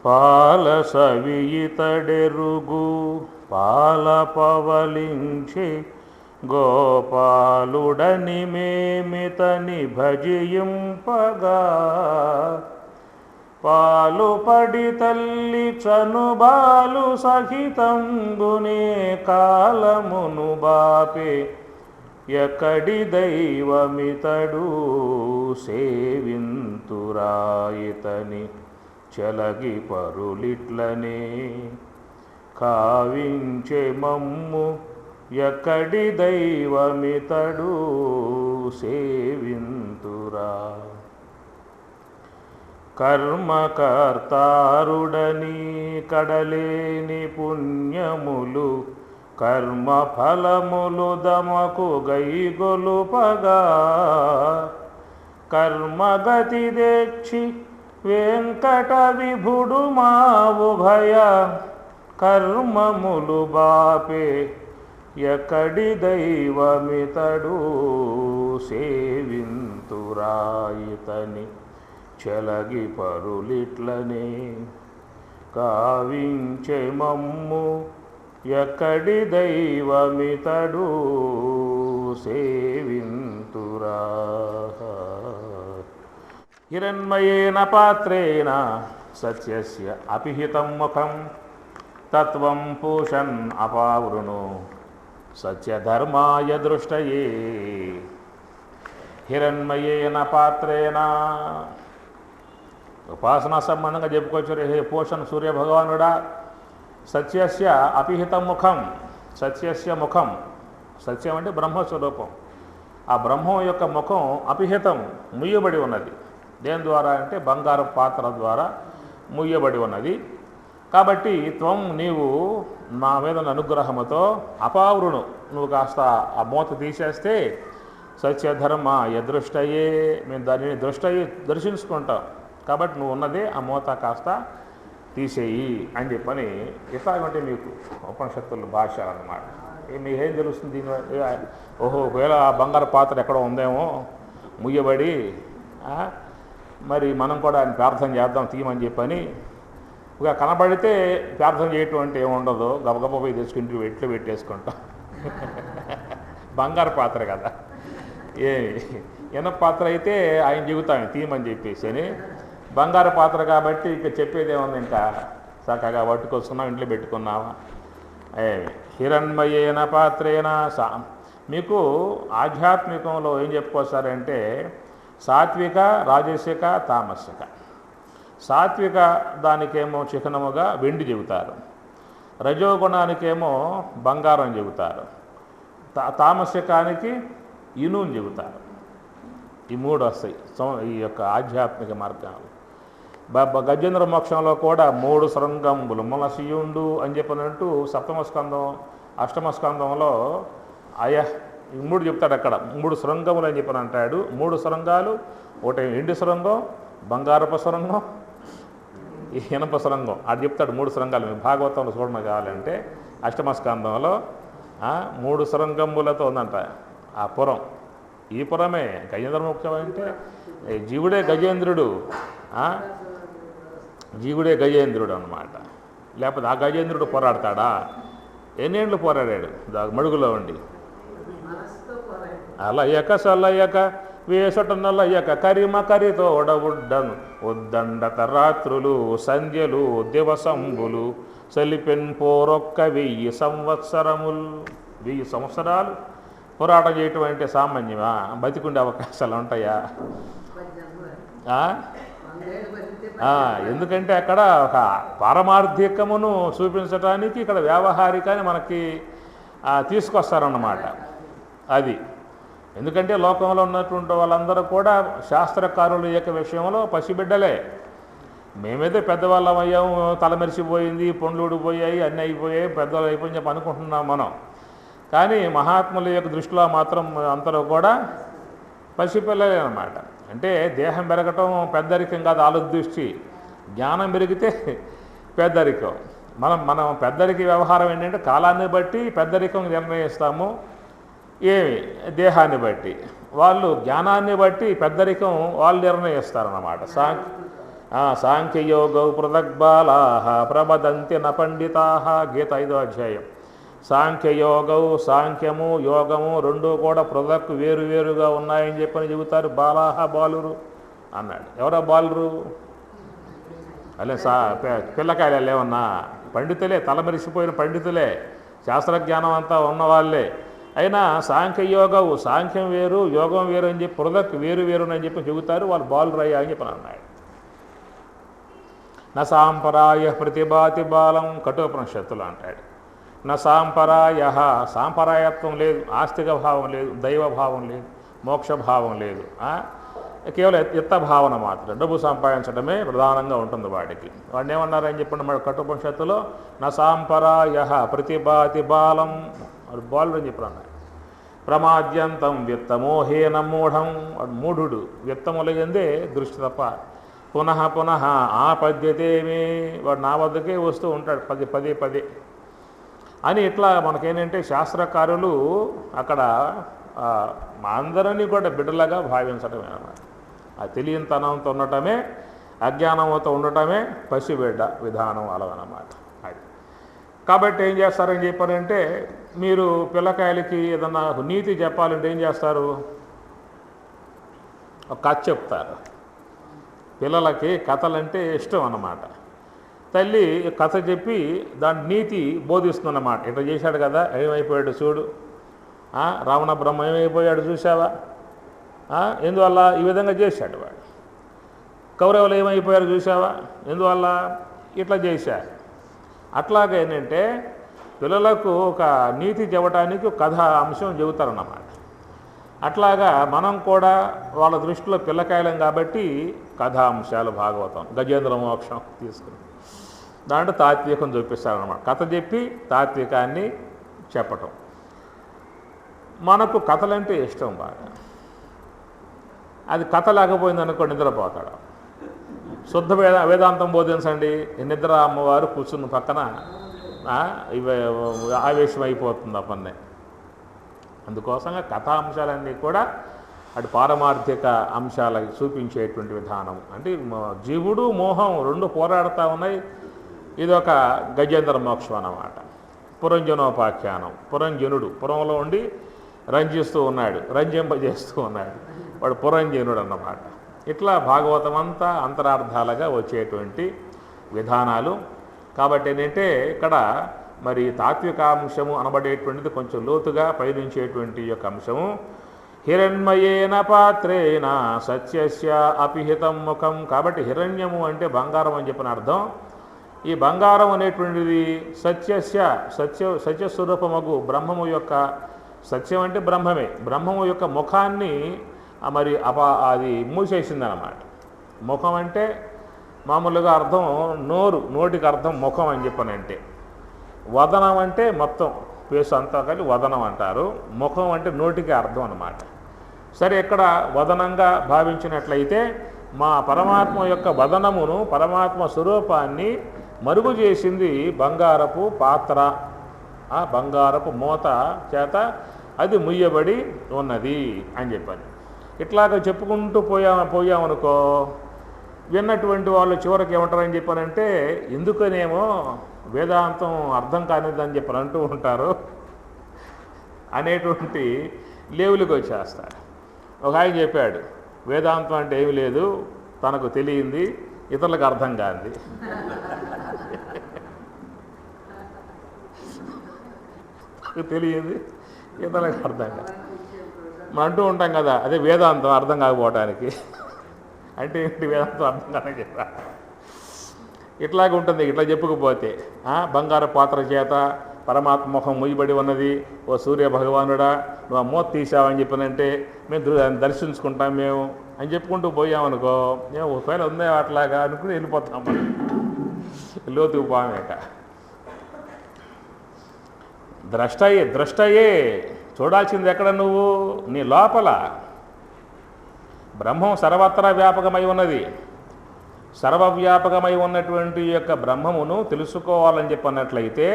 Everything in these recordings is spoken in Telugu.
పాల సవియితడెరుగు పాల పవలించి గోపాలుడని మేమితని భజింపగా పాలు పడి తల్లి చనుబాలు సహితంబునే కాలమును బాపే ఎక్కడి దైవమితడు సేవింతురాయితని చెలగి పరులిట్లనే కావించే మమ్ము ఎక్కడి దైవమితడు సేవింతురా కర్మకర్తారుడని కడలేని పుణ్యములు కర్మ ఫలములు దమకు గైగొలుపగా కర్మగతి తెచ్చి వెంకట విభుడు మా ఉభయ కర్మములు బాపే ఎక్కడి దైవమితడు సేవింతురాయితని చెలగి పరులిట్లనే కావించే మమ్ము ఎక్కడి దైవమితడు సేవింతురా హిరణ్మయేన పాత్రేణ సత్యస్య అపిహితం ముఖం తత్వం పూషన్ అపావృణు సత్యధర్మాయ దృష్టయే హిరణ్మయేన పాత్రేణ ఉపాసనా సంబంధంగా చెప్పుకోవచ్చు. హే పోషణ్ సూర్యభగవానుడా సత్యస్య అపిహితం ముఖం సత్యస్య ముఖం సత్యం అంటే బ్రహ్మస్వరూపం. ఆ బ్రహ్మం యొక్క ముఖం అపిహితం ముయ్యబడి ఉన్నది. దేని ద్వారా అంటే బంగారు పాత్ర ద్వారా ముయ్యబడి ఉన్నది. కాబట్టి త్వం నీవు నా మీద అనుగ్రహముతో అపావృణు నువ్వు కాస్త ఆ మూత తీసేస్తే సత్యధర్మ యదృష్టయే మేము దానిని దర్శించుకుంటాం. కాబట్టి నువ్వు ఉన్నదే ఆ మూత కాస్త తీసేయి అని చెప్పని ఇట్లాగంటే మీకు ఉపనిషత్తుల భాష అన్నమాట. మీకేం తెలుస్తుంది దీని? ఓహో ఒకవేళ ఆ బంగారు పాత్ర ఎక్కడో ఉందేమో ముయ్యబడి, మరి మనం కూడా ఆయన ప్రార్థన చేద్దాం తీయమని చెప్పని ఇక కనబడితే ప్రార్థన చేయటం అంటే ఏముండదు, గబగబ పోయి తెచ్చుకుంటూ ఎట్లు పెట్టేసుకుంటాం. బంగారు పాత్ర కదా, ఇనప పాత్ర అయితే ఆయన చెబుతాం తీయమని చెప్పేసి అని. బంగారు పాత్ర కాబట్టి ఇక చెప్పేదేముంది, ఇంకా చక్కగా పట్టుకొస్తున్నాం ఇంట్లో పెట్టుకున్నావా. హిరణ్మయేన పాత్రేన మీకు ఆధ్యాత్మికంలో ఏం చెప్పుకోసారంటే సాత్విక, రాజసిక, తామసిక. సాత్విక దానికేమో చిహ్నముగా వెండి చెబుతారు, రజోగుణానికేమో బంగారం చెబుతారు, తామసికానికి ఇనుము చెబుతారు. ఈ మూడు వస్తాయి ఈ యొక్క ఆధ్యాత్మిక మార్గాలు. గజేంద్ర మోక్షంలో కూడా 3 శృంగంబులు ములసియుండు అని చెప్పినట్టు సప్తమ స్కందం అష్టమ స్కందంలో ఈ 3 చెప్తాడు. అక్కడ 3 శృంగములు అని చెప్పని అంటాడు. 3 శృంగాలు, ఒకటి ఎండి శృంగం, బంగారపు శృంగం, ఇనప శృంగం. అది చెప్తాడు 3 శృంగాలు. మీకు భాగవతంలో చూడడం కావాలంటే అష్టమ స్కందంలో 3 శృంగములతో ఉందంట ఆ పురం. ఈ పురమే గజేంద్ర మోక్షం అంటే జీవుడే గజేంద్రుడు, జీవుడే గజేంద్రుడు అన్నమాట. లేకపోతే ఆ గజేంద్రుడు పోరాడతాడా? ఎన్నేళ్ళు పోరాడాడు మడుగులో ఉండి. అలయక సలయక వేసట నలయక కరిమ కరితోడ ఉడ్డను ఉద్దండత రాత్రులు సంధ్యలు దివసంబులు సలిపెన్ పోరొక్క 1000 సంవత్సరములు. 1000 సంవత్సరాలు పోరాటం చేయటం అంటే సామాన్యమా? బతికుండే అవకాశాలు ఉంటాయా? ఎందుకంటే అక్కడ ఒక పారమార్థికమును చూపించడానికి ఇక్కడ వ్యావహారికాన్ని మనకి తీసుకొస్తారన్నమాట. అది ఎందుకంటే లోకంలో ఉన్నటువంటి వాళ్ళందరూ కూడా శాస్త్రకారుల యొక్క విషయంలో పసిబిడ్డలే. మేమైతే పెద్దవాళ్ళం అయ్యాము, తలమెరిసిపోయింది, పండ్లు ఊడిపోయాయి, అన్నీ అయిపోయాయి, పెద్దవాళ్ళు అయిపోయి చెప్పి అనుకుంటున్నాం మనం. కానీ మహాత్ముల యొక్క దృష్టిలో మాత్రం అందరూ కూడా పసిపిల్లలే అన్నమాట. అంటే దేహం పెరగటం పెద్దరికం కాదు ఆలోదృష్టి. జ్ఞానం పెరిగితే పెద్దరికం. మనం పెద్దరిక వ్యవహారం ఏంటంటే కాలాన్ని బట్టి పెద్దరికం నిర్ణయిస్తాము, ఏమి దేహాన్ని బట్టి. వాళ్ళు జ్ఞానాన్ని బట్టి పెద్దరికం వాళ్ళు నిర్ణయిస్తారన్నమాట. సాంఖ్యయోగౌ పృథగ్బాలా ప్రబదంతి న పండితా. గీత 5వ అధ్యాయం. సాంఖ్యయోగం, సాంఖ్యము, యోగము రెండు కూడా పృథక్ వేరువేరుగా ఉన్నాయని చెప్పని చెబుతారు. బాలాహ బాలురు అన్నాడు. ఎవరా బాలురు? అలే పిల్లకాయలు ఏమన్నా పండితులే, తలమరిసిపోయిన పండితులే, శాస్త్రజ్ఞానం అంతా ఉన్నవాళ్ళే. అయినా సాంఖ్యయోగం, సాంఖ్యం వేరు యోగం వేరు అని చెప్పి పృథక్ వేరు వేరునని చెప్పి చెబుతారు. వాళ్ళు బాలురయ్యా అని చెప్పని అన్నాడు. న సాంపరాయ ప్రతిభాతి బాలం కఠోపనిషత్తులు అంటాడు. నా సాంపరాయ, సాంపరాయత్వం లేదు, ఆస్తిక భావం లేదు, దైవభావం లేదు, మోక్షభావం లేదు. కేవలం ఎత్త భావన మాత్రం, డబ్బు సంపాదించడమే ప్రధానంగా ఉంటుంది వాడికి. వాడిని ఏమన్నారని చెప్పండి మన కఠోపనిషత్తులో? నా సాంపరాయ ప్రతిభాతి బాలం, వాడు బాలుడు అని చెప్పి అన్నాడు. ప్రమాద్యంతం విత్తమోహేన మూఢం, వాడు మూఢుడు, విత్తములయందే దృష్టి తప్ప. పునః పునః ఆపద్యతేమే, వాడు నా వద్దకే వస్తూ ఉంటాడు పదే పదే అని. ఇట్లా మనకేంటంటే శాస్త్రకారులు అక్కడ మా అందరినీ కూడా బిడ్డలాగా భావించడమే అన్నమాట. ఆ తెలియనితనంతో ఉండటమే, అజ్ఞానంతో ఉండటమే పసిబిడ్డ విధానం అలాగనమాట. అది కాబట్టి ఏం చేస్తారని చెప్పారంటే, మీరు పిల్లకాయలకి ఏదన్నా నీతి చెప్పాలంటే ఏం చేస్తారు? ఒక కథ చెప్తారు. పిల్లలకి కథలంటే ఇష్టం అన్నమాట. తల్లి కథ చెప్పి దాని నీతి బోధిస్తుందన్నమాట. ఇట్లా చేశాడు కదా, ఏమైపోయాడు చూడు, రావణ బ్రహ్మ ఏమైపోయాడు చూసావా, ఎందువల్ల ఈ విధంగా చేశాడు వాడు. కౌరవులు ఏమైపోయారు చూసావా, ఎందువల్ల ఇట్లా చేశారు. అట్లాగే ఏంటంటే పిల్లలకు ఒక నీతి చెప్పడానికి కథ అంశం చెబుతారన్నమాట. అట్లాగా మనం కూడా వాళ్ళ దృష్టిలో పిల్లకాయలం కాబట్టి కథాంశాలు భాగవతం, గజేంద్ర మోక్షం తీసుకుని దాంట్లో తాత్వికం చూపిస్తారన్నమాట. కథ చెప్పి తాత్వికాన్ని చెప్పటం. మనకు కథలంటే ఇష్టం బాగా. అది కథ లేకపోయిందనుకో నిద్రపోతాడు. శుద్ధ వేదాంతం బోధించండి, నిద్ర అమ్మవారు కూర్చున్న పక్కన ఆవేశం అయిపోతుంది ఆ పన్నే. అందుకోసంగా కథాంశాలన్నీ కూడా అటు పారమార్థిక అంశాలకి చూపించేటువంటి విధానం. అంటే జీవుడు మోహం రెండు పోరాడుతూ ఉన్నాయి. ఇదొక గజేంద్ర మోక్షం అన్నమాట. పురంజనోపాఖ్యానం, పురంజనుడు పురంలో ఉండి రంజిస్తూ ఉన్నాడు, రంజింపజేస్తూ ఉన్నాడు, వాడు పురంజనుడు అన్నమాట. ఇట్లా భాగవతం అంతా అంతరార్థాలుగా వచ్చేటువంటి విధానాలు. కాబట్టి ఏంటంటే ఇక్కడ మరి తాత్వికాంశము అనబడేటువంటిది కొంచెం లోతుగా పయనించేటువంటి యొక్క అంశము. హిరణ్మయేన పాత్రేణ సత్యస్య అపిహితం ముఖం. కాబట్టి హిరణ్యము అంటే బంగారం అని చెప్పిన అర్థం. ఈ బంగారం అనేటువంటిది సత్యస్వరూపమగు బ్రహ్మము యొక్క, సత్యం అంటే బ్రహ్మమే, బ్రహ్మము యొక్క ముఖాన్ని మరి అది మూసేసిందన్నమాట. ముఖం అంటే మామూలుగా అర్థం నోటికి అర్థం ముఖం అని చెప్పనంటే. వదనం అంటే మొత్తం పేసు అంతా కలిసి వదనం అంటారు. ముఖం అంటే నోటికి అర్థం అన్నమాట. సరే, ఇక్కడ వదనంగా భావించినట్లయితే మా పరమాత్మ యొక్క వదనమును, పరమాత్మ స్వరూపాన్ని మరుగు చేసింది బంగారపు పాత్ర, బంగారపు మూత చేత అది ముయ్యబడి ఉన్నది అని చెప్పాను. ఇట్లాగ చెప్పుకుంటూ పోయామనుకో, విన్నటువంటి వాళ్ళు చివరికి ఏమంటారని చెప్పారంటే, ఎందుకనేమో వేదాంతం అర్థం కానిదని చెప్పని అంటూ ఉంటారు అనేటువంటి లేవులకు వచ్చేస్తారు. ఒక ఆయన చెప్పాడు, వేదాంతం అంటే ఏమి లేదు, తనకు తెలియంది ఇతరులకు అర్థం కాంది. తెలియంది ఇతరులకు అర్థం కాదు. మనం అంటూ ఉంటాం కదా, అదే వేదాంతం అర్థం కాకపోవటానికి. అంటే ఏంటి వేదాంతం అర్థం కాదని చెప్పా. ఇట్లాగే ఉంటుంది. ఇట్లా చెప్పుకుపోతే బంగారు పాత్ర చేత పరమాత్మ ముఖం ముయ్యబడి ఉన్నది. ఓ సూర్య భగవానుడా, నువ్వు ఆ మూత తీసావని చెప్పినంటే మేము దర్శించుకుంటాం మేము అని చెప్పుకుంటూ పోయామనుకో, మేము ఒకవేళ ఉందే అట్లాగా అనుకుని వెళ్ళిపోతాం. లోతుకు పోమేక ద్రష్టయే చూడాల్సింది ఎక్కడ? నువ్వు నీ లోపల. బ్రహ్మం సర్వత్రా వ్యాపకమై ఉన్నది. సర్వవ్యాపకమై ఉన్నటువంటి యొక్క బ్రహ్మమును తెలుసుకోవాలని చెప్పన్నట్లయితే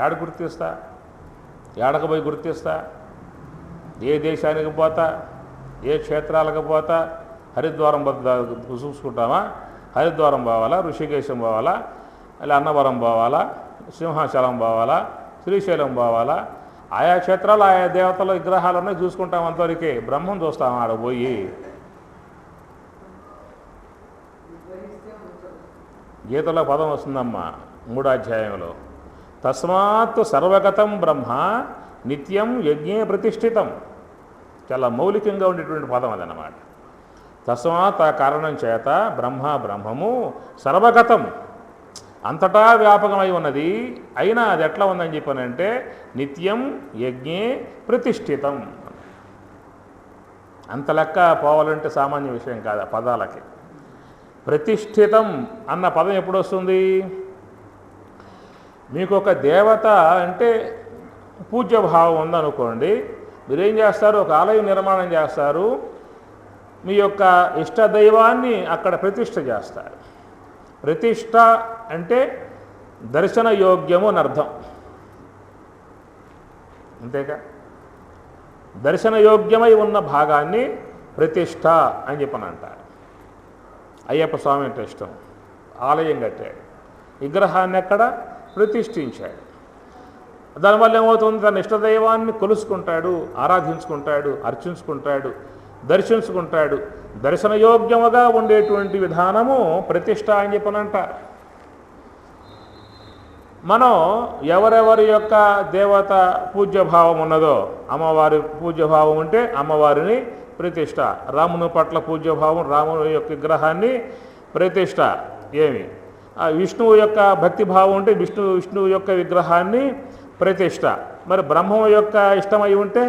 ఏడ గుర్తిస్తా, ఏడకు పోయి గుర్తిస్తా? ఏ దేశానికి పోతా, ఏ క్షేత్రాలకు పోతా, హరిద్వారం చూసుకుంటామా? హరిద్వారం పోవాలా, ఋషికేశం పోవాలా, ఇలా అన్నవరం పోవాలా, సింహాచలం పోవాలా, శ్రీశైలం పోవాలా, ఆయా క్షేత్రాలు ఆయా దేవతల విగ్రహాలన్నీ చూసుకుంటాం. అంతవరకే బ్రహ్మం చూస్తాం ఆడ పోయి. గీతలో పదం వస్తుందమ్మా 3వ అధ్యాయంలో, తస్మాత్ సర్వగతం బ్రహ్మ నిత్యం యజ్ఞే ప్రతిష్ఠితం. చాలా మౌలికంగా ఉండేటువంటి పదం అదనమాట. తస్మాత్, ఆ కారణం చేత, బ్రహ్మము సర్వగతం, అంతటా వ్యాపకమై ఉన్నది. అయినా అది ఎట్లా ఉందని చెప్పానంటే నిత్యం యజ్ఞే ప్రతిష్ఠితం. అంత లెక్క పోవాలంటే సామాన్య విషయం కాదు పదాలకి. ప్రతిష్ఠితం అన్న పదం ఎప్పుడు వస్తుంది? మీకు ఒక దేవత అంటే పూజ్యభావం ఉందనుకోండి, మీరేం చేస్తారు? ఒక ఆలయం నిర్మాణం చేస్తారు, మీ యొక్క ఇష్టదైవాన్ని అక్కడ ప్రతిష్ఠ చేస్తారు. ప్రతిష్ఠ అంటే దర్శన యోగ్యము అని అర్థం, అంతేకా? దర్శన యోగ్యమై ఉన్న భాగాన్ని ప్రతిష్ఠ అని చెప్పని అంటారు. అయ్యప్ప స్వామి అంటే ఇష్టం, ఆలయం కట్టాడు, విగ్రహాన్ని ఎక్కడ ప్రతిష్ఠించాడు. దానివల్ల ఏమవుతుంది? తన ఇష్టదైవాన్ని కొలుసుకుంటాడు, ఆరాధించుకుంటాడు, అర్చించుకుంటాడు, దర్శించుకుంటాడు. దర్శనయోగ్యముగా ఉండేటువంటి విధానము ప్రతిష్ఠ అని చెప్పనంటారు. మనం ఎవరెవరి యొక్క దేవత పూజ్యభావం ఉన్నదో, అమ్మవారి పూజ్యభావం ఉంటే అమ్మవారిని ప్రతిష్ఠ, రాముని పట్ల పూజ్యభావం, రాముని యొక్క విగ్రహాన్ని ప్రతిష్ఠ. ఏమి విష్ణువు యొక్క భక్తిభావం ఉంటే విష్ణువు యొక్క విగ్రహాన్ని ప్రతిష్ఠ. మరి బ్రహ్మం యొక్క ఇష్టమై ఉంటే,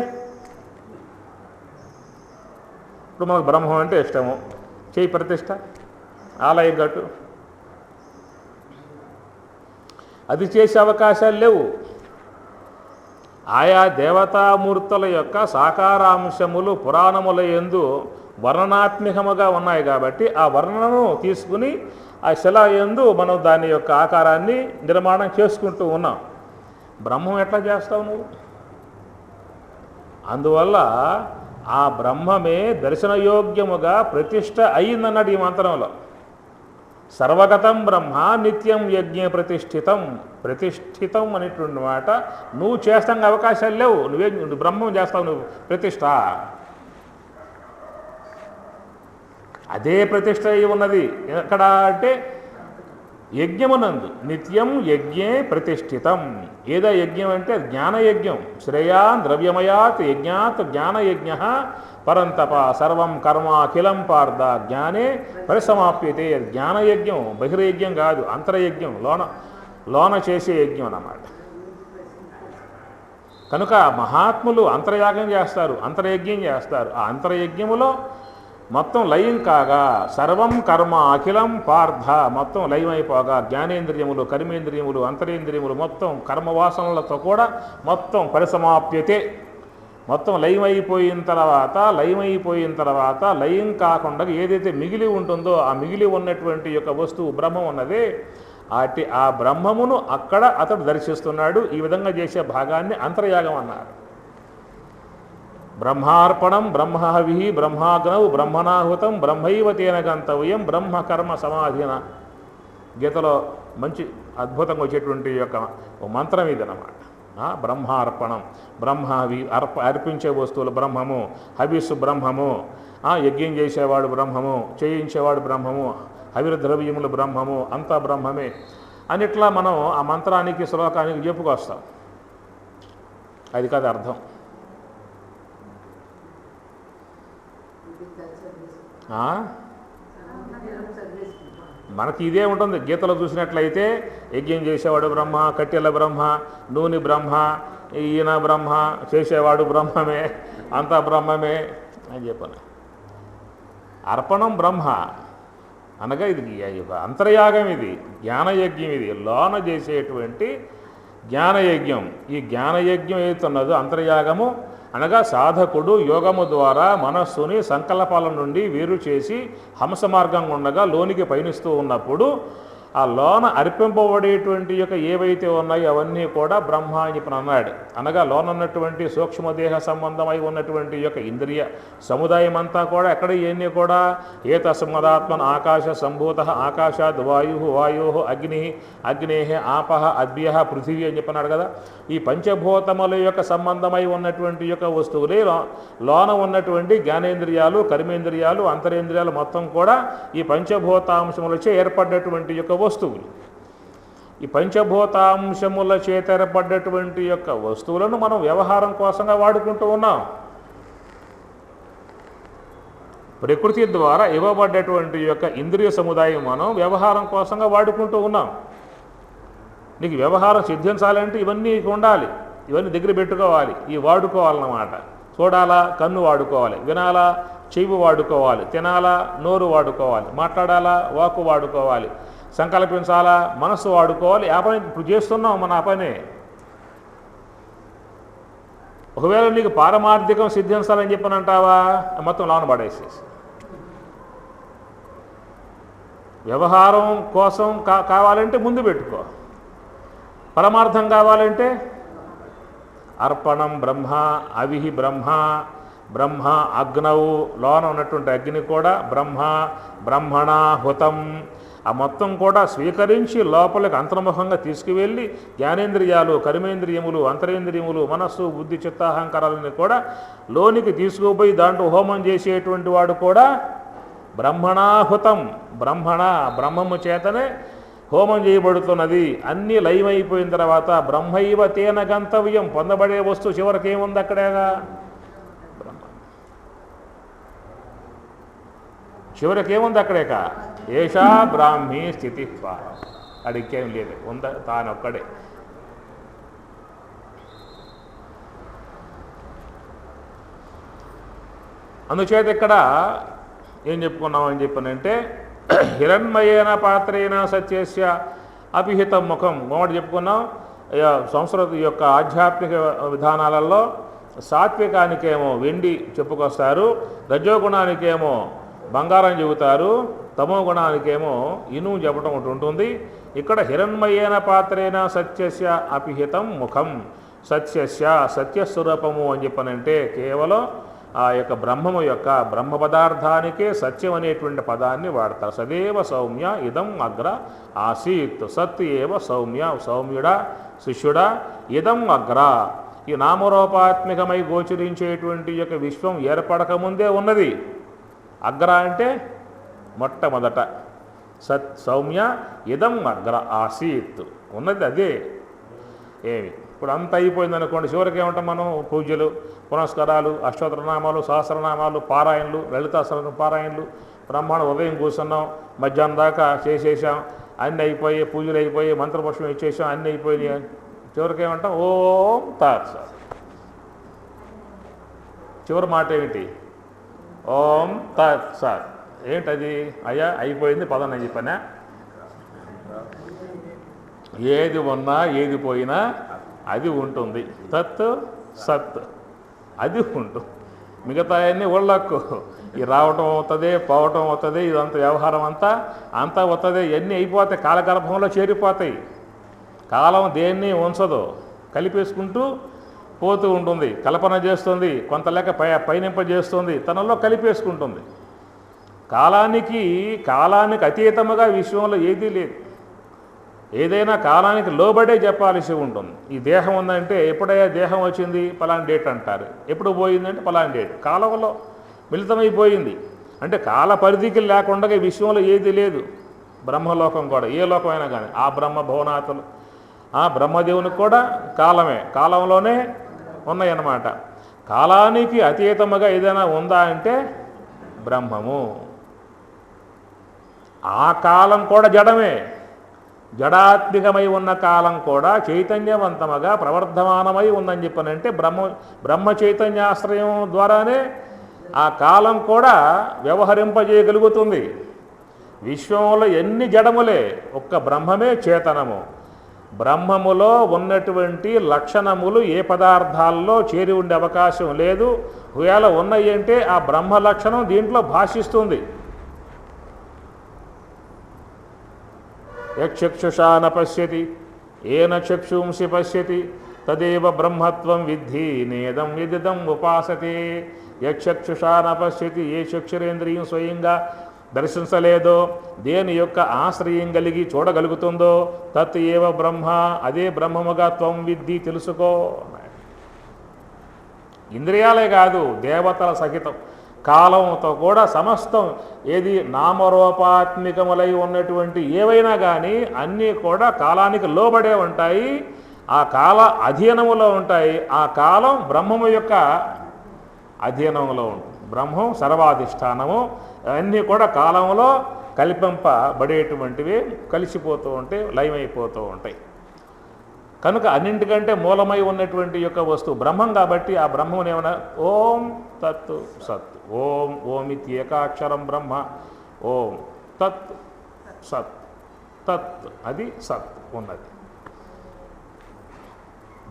ఇప్పుడు మనకు బ్రహ్మం అంటే ఇష్టము, చేయి ప్రతిష్ఠ, ఆలయం కట్టు. అది చేసే అవకాశాలు లేవు. ఆయా దేవతామూర్తుల యొక్క సాకారాంశములు పురాణముల యందు వర్ణనాత్మకముగా ఉన్నాయి కాబట్టి ఆ వర్ణనను తీసుకుని ఆ శిల యందు మనం దాని యొక్క ఆకారాన్ని నిర్మాణం చేసుకుంటూ ఉన్నాం. బ్రహ్మం ఎట్లా చేస్తావు నువ్వు? అందువల్ల ఆ బ్రహ్మమే దర్శనయోగ్యముగా ప్రతిష్ఠ అయిందన్నాడు ఈ మంత్రంలో. సర్వగతం బ్రహ్మ నిత్యం యజ్ఞే ప్రతిష్ఠితం. ప్రతిష్ఠితం అనేటువంటి మాట నువ్వు చేస్తానికి అవకాశాలు లేవు. నువ్వు బ్రహ్మం చేస్తావు, నువ్వు ప్రతిష్ఠ. అదే ప్రతిష్ఠ అయి ఉన్నది ఎక్కడ అంటే యజ్ఞమునందు. నిత్యం యజ్ఞే ప్రతిష్ఠితం. ఏదో యజ్ఞం అంటే జ్ఞానయజ్ఞం. శ్రేయాన్ ద్రవ్యమయాత్ యజ్ఞాత్ జ్ఞానయజ్ఞ పరంతప సర్వం కర్మ అఖిలం పార్థ జ్ఞానే పరిసమాప్యతే. జ్ఞానయజ్ఞం, బహిర్యజ్ఞం కాదు, అంతర్యజ్ఞం, లోన చేసే యజ్ఞం అన్నమాట. కనుక మహాత్ములు అంతర్యాగం చేస్తారు, అంతర్యజ్ఞం చేస్తారు. ఆ అంతర్యజ్ఞములో మొత్తం లయం కాగా సర్వం కర్మ అఖిలం పార్థ, మొత్తం లయమైపోగా జ్ఞానేంద్రియములు, కర్మేంద్రియములు, అంతరేంద్రియములు మొత్తం కర్మవాసనలతో కూడా మొత్తం పరిసమాప్యతే. మొత్తం లయమైపోయిన తర్వాత లయం కాకుండా ఏదైతే మిగిలి ఉంటుందో ఆ మిగిలి ఉన్నటువంటి యొక్క వస్తువు బ్రహ్మం ఉన్నదే, ఆ బ్రహ్మమును అక్కడ అతడు దర్శిస్తున్నాడు. ఈ విధంగా చేసే భాగాన్ని అంతర్యాగం అన్నారు. బ్రహ్మార్పణం బ్రహ్మహవి బ్రహ్మాగ్నౌ బ్రహ్మణాహుతం బ్రహ్మైవ తేన గంతవ్యం బ్రహ్మకర్మ సమాధిన. గీతలో మంచి అద్భుతంగా వచ్చేటువంటి యొక్క మంత్రం ఇది అన్నమాట. బ్రహ్మార్పణం, బ్రహ్మహవి అర్పించే వస్తువులు బ్రహ్మము, హవిస్సు బ్రహ్మము, యజ్ఞం చేసేవాడు బ్రహ్మము, చేయించేవాడు బ్రహ్మము, హవిర్ద్రవ్యములు బ్రహ్మము, అంతా బ్రహ్మమే అన్నిట్లా మనం ఆ మంత్రానికి శ్లోకానికి చెప్పుకొస్తాం. అది కాదు అర్థం. మనకి ఇదే ఉంటుంది. గీతలో చూసినట్లయితే యజ్ఞం చేసేవాడు బ్రహ్మ, కట్టెల బ్రహ్మ, నూనె బ్రహ్మ, ఈయన బ్రహ్మ, చేసేవాడు బ్రహ్మమే, అంతా బ్రహ్మమే అని చెప్పాను. అర్పణం బ్రహ్మ అనగా ఇది అంతర్యాగం, ఇది జ్ఞానయజ్ఞం, ఇది లోన చేసేటువంటి జ్ఞానయజ్ఞం. ఈ జ్ఞానయజ్ఞం ఏదైతున్నదో అంతర్యాగము అనగా సాధకుడు యోగము ద్వారా మనస్సుని సంకల్పాల నుండి వేరు చేసి హంస మార్గంగా ఉండగా లోనికి పయనిస్తూ ఉన్నప్పుడు ఆ లోన అర్పింపబడేటువంటి యొక్క ఏవైతే ఉన్నాయో అవన్నీ కూడా బ్రహ్మ అని చెప్పి అన్నాడు. అనగా లోన ఉన్నటువంటి సూక్ష్మదేహ సంబంధమై ఉన్నటువంటి యొక్క ఇంద్రియ సముదాయం అంతా కూడా ఎక్కడ ఇవన్నీ కూడా ఏ తస్మదాత్మన్ ఆకాశ సంభూత ఆకాశాద్ వాయు అగ్ని అగ్నే ఆపహ అద్భ్య పృథివీ అని చెప్పన్నాడు కదా. ఈ పంచభూతముల యొక్క సంబంధమై ఉన్నటువంటి యొక్క వస్తువులే లోన ఉన్నటువంటి జ్ఞానేంద్రియాలు, కర్మేంద్రియాలు, అంతరేంద్రియాలు మొత్తం కూడా ఈ పంచభూతాంశములచే ఏర్పడినటువంటి యొక్క వస్తువులు. ఈ పంచభూతాంశముల చేత ఏర్పడ్డటువంటి యొక్క వస్తువులను మనం వ్యవహారం కోసంగా వాడుకుంటూ ఉన్నాం. ప్రకృతి ద్వారా ఇవ్వబడ్డటువంటి యొక్క ఇంద్రియ సముదాయం మనం వ్యవహారం కోసంగా వాడుకుంటూ ఉన్నాం. నీకు వ్యవహారం సిద్ధించాలంటే ఇవన్నీ ఉండాలి, ఇవన్నీ దగ్గర పెట్టుకోవాలి, ఇవి వాడుకోవాలన్నమాట. చూడాలా కన్ను వాడుకోవాలి, వినాలా చెవి వాడుకోవాలి, తినాలా నోరు వాడుకోవాలి, మాట్లాడాలా వాక్కు వాడుకోవాలి, సంకల్పించాలా మనస్సు వాడుకోవాలి. ఆ పని ఇప్పుడు చేస్తున్నాం మన ఆ పని. ఒకవేళ నీకు పారమార్థికం సిద్ధించాలని చెప్పని అంటావా, మొత్తం లోన పడేసేసి వ్యవహారం కోసం కావాలంటే ముందు పెట్టుకో, పరమార్థం కావాలంటే అర్పణం బ్రహ్మ అవిహి బ్రహ్మ బ్రహ్మ అగ్నవు లోన ఉన్నటువంటి అగ్ని కూడా బ్రహ్మ బ్రహ్మణ హుతం. ఆ మొత్తం కూడా స్వీకరించి లోపలికి అంతర్ముఖంగా తీసుకువెళ్ళి జ్ఞానేంద్రియాలు, కర్మేంద్రియములు, అంతరేంద్రియములు, మనస్సు, బుద్ధి, చిత్తాహంకారాలని కూడా లోనికి తీసుకుపోయి దాంట్లో హోమం చేసేటువంటి వాడు కూడా బ్రహ్మణాహుతం. బ్రహ్మము చేతనే హోమం చేయబడుతున్నది. అన్నీ లయమైపోయిన తర్వాత బ్రహ్మైవ తేన గంతవ్యం, పొందబడే వస్తువు చివరికి ఏముంది అక్కడేగా బ్రహ్మ. చివరికి ఏముంది అక్కడేక ఏషా బ్రాహ్మీ స్థితి అడిగేం లేదు, ఉంద తానొక్కడే. అందుచేత ఇక్కడ ఏం చెప్పుకున్నామని చెప్పనంటే హిరణ్మయేన పాత్రేణ సత్యస్య అపిహితం ముఖం. మొదటి చెప్పుకున్నాం సంస్కృతి యొక్క ఆధ్యాత్మిక విధానాలలో సాత్వికానికేమో వెండి చెప్పుకొస్తారు, రజోగుణానికేమో బంగారం చెబుతారు, తమో గుణానికేమో ఇనుము చెప్పడం ఒకటి ఉంటుంది. ఇక్కడ హిరణ్మయేన పాత్రేణ సత్యస్య అపిహితం ముఖం. సత్యస్య సత్యస్వరూపము అని చెప్పనంటే కేవలం ఆ యొక్క బ్రహ్మము యొక్క బ్రహ్మ పదార్థానికే సత్యం అనేటువంటి పదాన్ని వాడతారు. సదేవ సౌమ్య ఇదం అగ్ర ఆసీత్. సత్ ఏవ సౌమ్య, సౌమ్యుడా శిష్యుడా, ఇదం అగ్ర. ఈ నామరూపాత్మికమై గోచరించేటువంటి యొక్క విశ్వం ఏర్పడకముందే ఉన్నది. అగ్ర అంటే మొట్టమొదట, సత్ సౌమ్య ఇదం అగ్ర ఆసీత్ ఉన్నది అదే. ఏమి ఇప్పుడు అంత అయిపోయింది అనుకోండి, చివరికి ఏమంటాం మనం? పూజలు, పునస్కారాలు, అష్టోత్తరనామాలు, సహస్రనామాలు, పారాయణలు, లలితా సహస్ర పారాయణలు, బ్రహ్మాండ ఉదయం కూర్చున్నాం, మధ్యాహ్నం దాకా చేసేసాం, అన్నీ అయిపోయి, పూజలు అయిపోయి, మంత్రపుష్పం ఇచ్చేసాం, అన్నీ అయిపోయినాయి. చివరికి ఏమంటాం? ఓం తత్సత్. చివరి మాట ఏమిటి? ఓం తత్సత్. ఏంటది? అయ్యా అయిపోయింది పదం చెప్పనా? ఏది ఉన్నా ఏది పోయినా అది ఉంటుంది. తత్ సత్ అది ఉంటుంది. మిగతా అన్నీ ఒళ్ళక్కు. ఈ రావటం అవుతుంది, పోవటం అవుతుంది, ఇదంతా వ్యవహారం అంతా అవుతుంది. ఇవన్నీ అయిపోతాయి, కాలగర్భంలో చేరిపోతాయి. కాలం దేన్ని ఉంచదు, కలిపేసుకుంటూ పోతూ ఉంటుంది, కల్పన చేస్తుంది, కొంత లెక్క పైనింపజేస్తుంది, తనలో కలిపేసుకుంటుంది. కాలానికి అతీతముగా విశ్వంలో ఏదీ లేదు. ఏదైనా కాలానికి లోబడే చెప్పాల్సి ఉంటుంది. ఈ దేహం ఉందంటే ఎప్పుడైనా దేహం వచ్చింది పలానా డేట్ అంటారు, ఎప్పుడు పోయిందంటే పలానా డేట్. కాలంలో మిళితమైపోయింది అంటే కాల పరిధికి లేకుండా విశ్వంలో ఏది లేదు. బ్రహ్మలోకం కూడా, ఏ లోకమైనా కానీ ఆ బ్రహ్మ భవనాథులు, ఆ బ్రహ్మదేవునికి కూడా కాలమే, కాలంలోనే ఉన్నాయన్నమాట. కాలానికి అతీతముగా ఏదైనా ఉందా అంటే బ్రహ్మము. ఆ కాలం కూడా జడమే. జడాత్మికమై ఉన్న కాలం కూడా చైతన్యవంతముగా ప్రవర్ధమానమై ఉందని చెప్పనంటే బ్రహ్మ చైతన్యాశ్రయం ద్వారానే ఆ కాలం కూడా వ్యవహరింపజేయగలుగుతుంది. విశ్వంలో ఎన్ని జడములే, ఒక్క బ్రహ్మమే చేతనము. బ్రహ్మములో ఉన్నటువంటి లక్షణములు ఏ పదార్థాల్లో చేరి ఉండే అవకాశం లేదు. ఒకవేళ ఉన్నాయి అంటే ఆ బ్రహ్మ లక్షణం దీంట్లో భాషిస్తుంది. యక్షుషా న పశ్యతి ఏన చక్షుంసి పశ్యతి తదేవ బ్రహ్మత్వం విద్ధి నేదం విదిదం ఉపాసతే. యక్షుషా న పశ్యతి, ఏ చక్షురేంద్రియం స్వయంగా దర్శించలేదో, దేని యొక్క ఆశ్రయం కలిగి చూడగలుగుతుందో, తత్ ఏవ బ్రహ్మ, అదే బ్రహ్మముగా త్వం విద్ధి తెలుసుకో. ఇంద్రియాలే కాదు, దేవతల సహితం కాలంతో కూడా సమస్తం ఏది నామరూపాత్మికములై ఉన్నటువంటి ఏవైనా కానీ అన్నీ కూడా కాలానికి లోబడే ఉంటాయి, ఆ కాల అధీనములో ఉంటాయి. ఆ కాలం బ్రహ్మము యొక్క అధీనంలో ఉంటుంది. బ్రహ్మం సర్వాధిష్టానము, అన్నీ కూడా కాలంలో కల్పింపబడేటువంటివి, కలిసిపోతూ ఉంటాయి, లయమైపోతూ ఉంటాయి. కనుక అన్నింటికంటే మూలమై ఉన్నటువంటి యొక్క వస్తువు బ్రహ్మం కాబట్టి ఆ బ్రహ్మం ఏమన్నా ఓం తత్ సత్, ఓం ఓమితి ఏకాక్షరం బ్రహ్మ, ఓం తత్ సత్, తత్ అది సత్ ఉన్నది.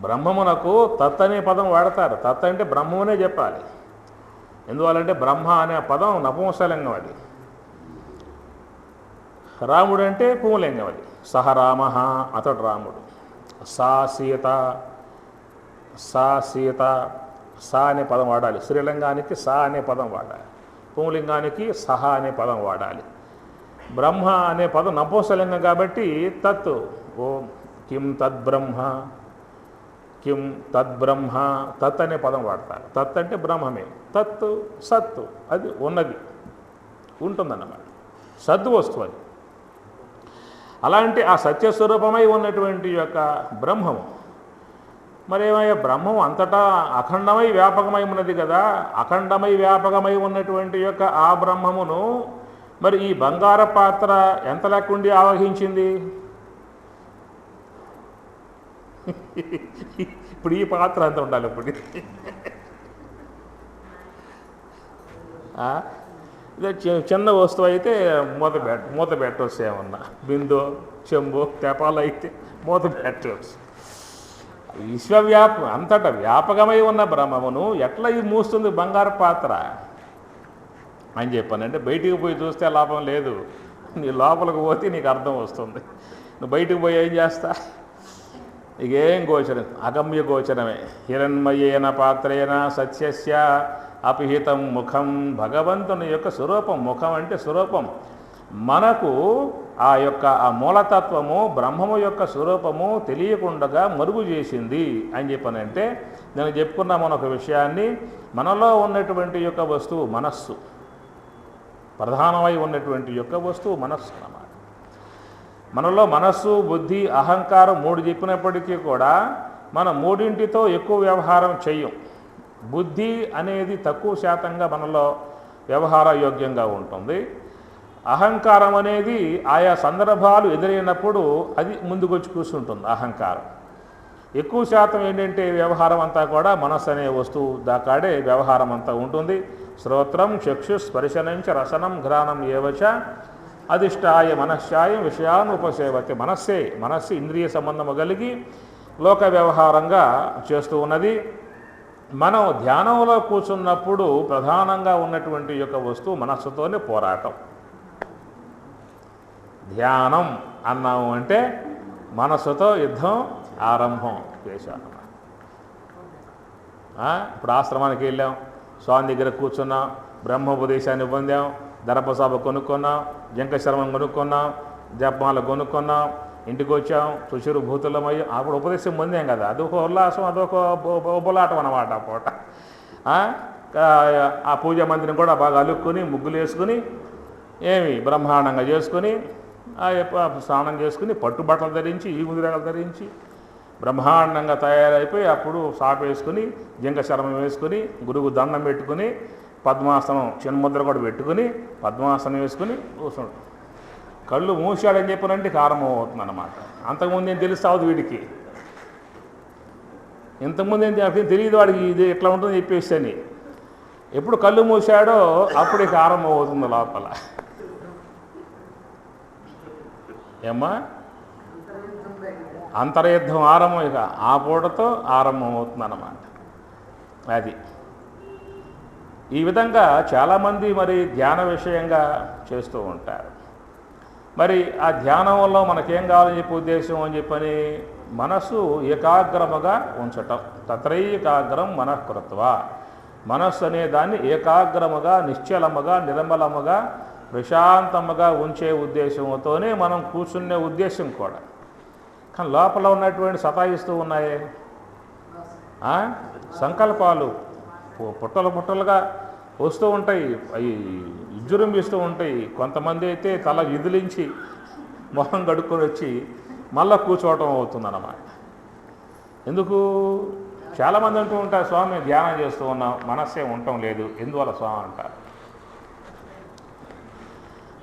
బ్రహ్మమునకు తత్ అనే పదం వాడతారు. తత్ అంటే బ్రహ్మమునే చెప్పాలి. ఎందువల్లంటే బ్రహ్మ అనే పదం నపుంసలింగం, అది రాముడు అంటే పుంలింగం, అది సహ రామ, అతడు రాముడు. సా సీత, సా సీత, సా అనే పదం వాడాలి. స్త్రీలింగానికి సా అనే పదం వాడాలి, పుంలింగానికి సహ అనే పదం వాడాలి. బ్రహ్మ అనే పదం నపుంసలింగం కాబట్టి తత్, ఓం కిం తద్బ్రహ్మ, కిం తద్బ్రహ్మ, తత్ అనే పదం వాడతారు. తత్ అంటే బ్రహ్మమే, తత్ సత్తు, అది ఉన్నది, ఉంటుందన్నమాట, సద్దు వస్తువు అది. అలాంటి ఆ సత్యస్వరూపమై ఉన్నటువంటి యొక్క బ్రహ్మము మరేమయ్యా, బ్రహ్మం అంతటా అఖండమై వ్యాపకమై ఉన్నది కదా. అఖండమై వ్యాపకమై ఉన్నటువంటి యొక్క ఆ బ్రహ్మమును మరి ఈ బంగార పాత్ర ఎంత లెక్కుండి ఆవహించింది? ఇప్పుడు ఈ పాత్ర అంత ఉండాలి. ఇప్పుడు ఇదే చిన్న వస్తువు అయితే మూత పెట్టవచ్చు, ఏమన్నా బిందో చెంబు తెపాలు అయితే మూత పెట్టవచ్చు. విశ్వవ్యాపం అంతటా వ్యాపకమై ఉన్న బ్రహ్మమును ఎట్లా ఇది మూస్తుంది బంగారు పాత్ర అని చెప్పానంటే, బయటికి పోయి చూస్తే లాభం లేదు, నీ లోపలికి పోతే నీకు అర్థం వస్తుంది. నువ్వు బయటికి పోయి ఏం చేస్తా, ఇకేం గోచరం, అగమ్య గోచరమే. హిరణ్మయేన పాత్రేన సత్యస్య అపిహితం ముఖం, భగవంతుని యొక్క స్వరూపం. ముఖం అంటే స్వరూపం. మనకు ఆ యొక్క ఆ మూలతత్వము బ్రహ్మము యొక్క స్వరూపము తెలియకుండా మరుగు చేసింది అని చెప్పనంటే, నేను చెప్పుకున్నా మన ఒక విషయాన్ని, మనలో ఉన్నటువంటి యొక్క వస్తువు మనస్సు, ప్రధానమై ఉన్నటువంటి యొక్క వస్తువు మనస్సు అన్నమాట. మనలో మనస్సు, బుద్ధి, అహంకారం మూడు చెప్పినప్పటికీ కూడా మనం మూడింటితో ఎక్కువ వ్యవహారం చెయ్యం. బుద్ధి అనేది తక్కువ శాతంగా మనలో వ్యవహార యోగ్యంగా ఉంటుంది. అహంకారం అనేది ఆయా సందర్భాలు ఎదురైనప్పుడు అది ముందుకొచ్చి కూర్చుంటుంది. అహంకారం ఎక్కువ శాతం ఏంటంటే వ్యవహారం అంతా కూడా మనస్సు అనే వస్తువు దాకాడే వ్యవహారం అంతా ఉంటుంది. శ్రోత్రం చక్షు స్పర్శనంచ రసనం ఘ్రాణం ఏవచ అధిష్టాయ మనశ్శాయం విషయాన్ని ఉపసేవతే. మనస్సు ఇంద్రియ సంబంధము కలిగి లోక వ్యవహారంగా చేస్తూ ఉన్నది. మనం ధ్యానంలో కూర్చున్నప్పుడు ప్రధానంగా ఉన్నటువంటి యొక్క వస్తువు మనస్సుతోనే పోరాటం. ధ్యానం అన్నాము అంటే మనస్సుతో యుద్ధం ఆరంభం చేశాను. ఇప్పుడు ఆశ్రమానికి వెళ్ళాం, స్వామి దగ్గర కూర్చున్నాం, బ్రహ్మోపదేశాన్ని పొందాం, దర్భసభ కొనుక్కున్నాం, జంకశర్మం కొనుక్కున్నాం, జపమాల కొనుక్కున్నాం, ఇంటికి వచ్చాం, సుశిరు భూతులమయ్యాం. అప్పుడు ఉపదేశం పొందాం కదా, అదొక ఉల్లాసం, అదొక ఉబలాటం అన్నమాట. ఆ పూట ఆ పూజా మందిరం కూడా బాగా అలుక్కుని ముగ్గులు వేసుకుని బ్రహ్మాండంగా చేసుకుని స్నానం చేసుకుని పట్టుబట్టలు ధరించి ఈగుదిరగలు ధరించి బ్రహ్మాండంగా తయారైపోయి అప్పుడు సాపు వేసుకుని జంకశర్మం వేసుకుని గురువు దండం పెట్టుకుని పద్మాసనం చిన్ముద్ర కూడా పెట్టుకుని పద్మాసనం వేసుకుని కూర్చుంటాం. కళ్ళు మూసాడని చెప్పినంటే కారణం అవుతుంది అన్నమాట. అంతకుముందు ఏం తెలుస్తావు వీడికి, ఇంతకుముందు ఏం తెలియదు వాడికి, ఇది ఎట్లా ఉంటుందో చెప్పేసి అని. ఎప్పుడు కళ్ళు మూసాడో అప్పుడే ఆరంభం అవుతుంది లోపల. ఏమ్మా, అంతర్యుద్ధం ఆరంభం, ఇక ఆ పూటతో ఆరంభం అవుతుంది అన్నమాట. అది ఈ విధంగా చాలామంది మరి ధ్యాన విషయంగా చేస్తూ ఉంటారు. మరి ఆ ధ్యానం వల్ల మనకేం కావాలని చెప్పి ఉద్దేశం అని చెప్పని మనస్సు ఏకాగ్రముగా ఉంచటం. తత్రైకాగ్రం మనఃకృత్వ, మనస్సు అనే దాన్ని ఏకాగ్రముగా, నిశ్చలముగా, నిర్మలముగా, ప్రశాంతముగా ఉంచే ఉద్దేశంతోనే మనం కూర్చునే ఉద్దేశం కూడా. కానీ లోపల ఉన్నటువంటి సతాయిస్తూ ఉన్నాయే సంకల్పాలు పుట్టలు పుట్టలుగా వస్తూ ఉంటాయి, అవి విజృంభిస్తూ ఉంటాయి. కొంతమంది అయితే తల విదిలించి మొహం కడుక్కొని వచ్చి మళ్ళీ కూర్చోవటం అవుతుందన్నమాట. ఎందుకు? చాలామంది అంటూ ఉంటారు, స్వామి ధ్యానం చేస్తూ ఉన్నాం, మనస్సే ఉండటం లేదు, ఎందువల్ల స్వామి అంటారు.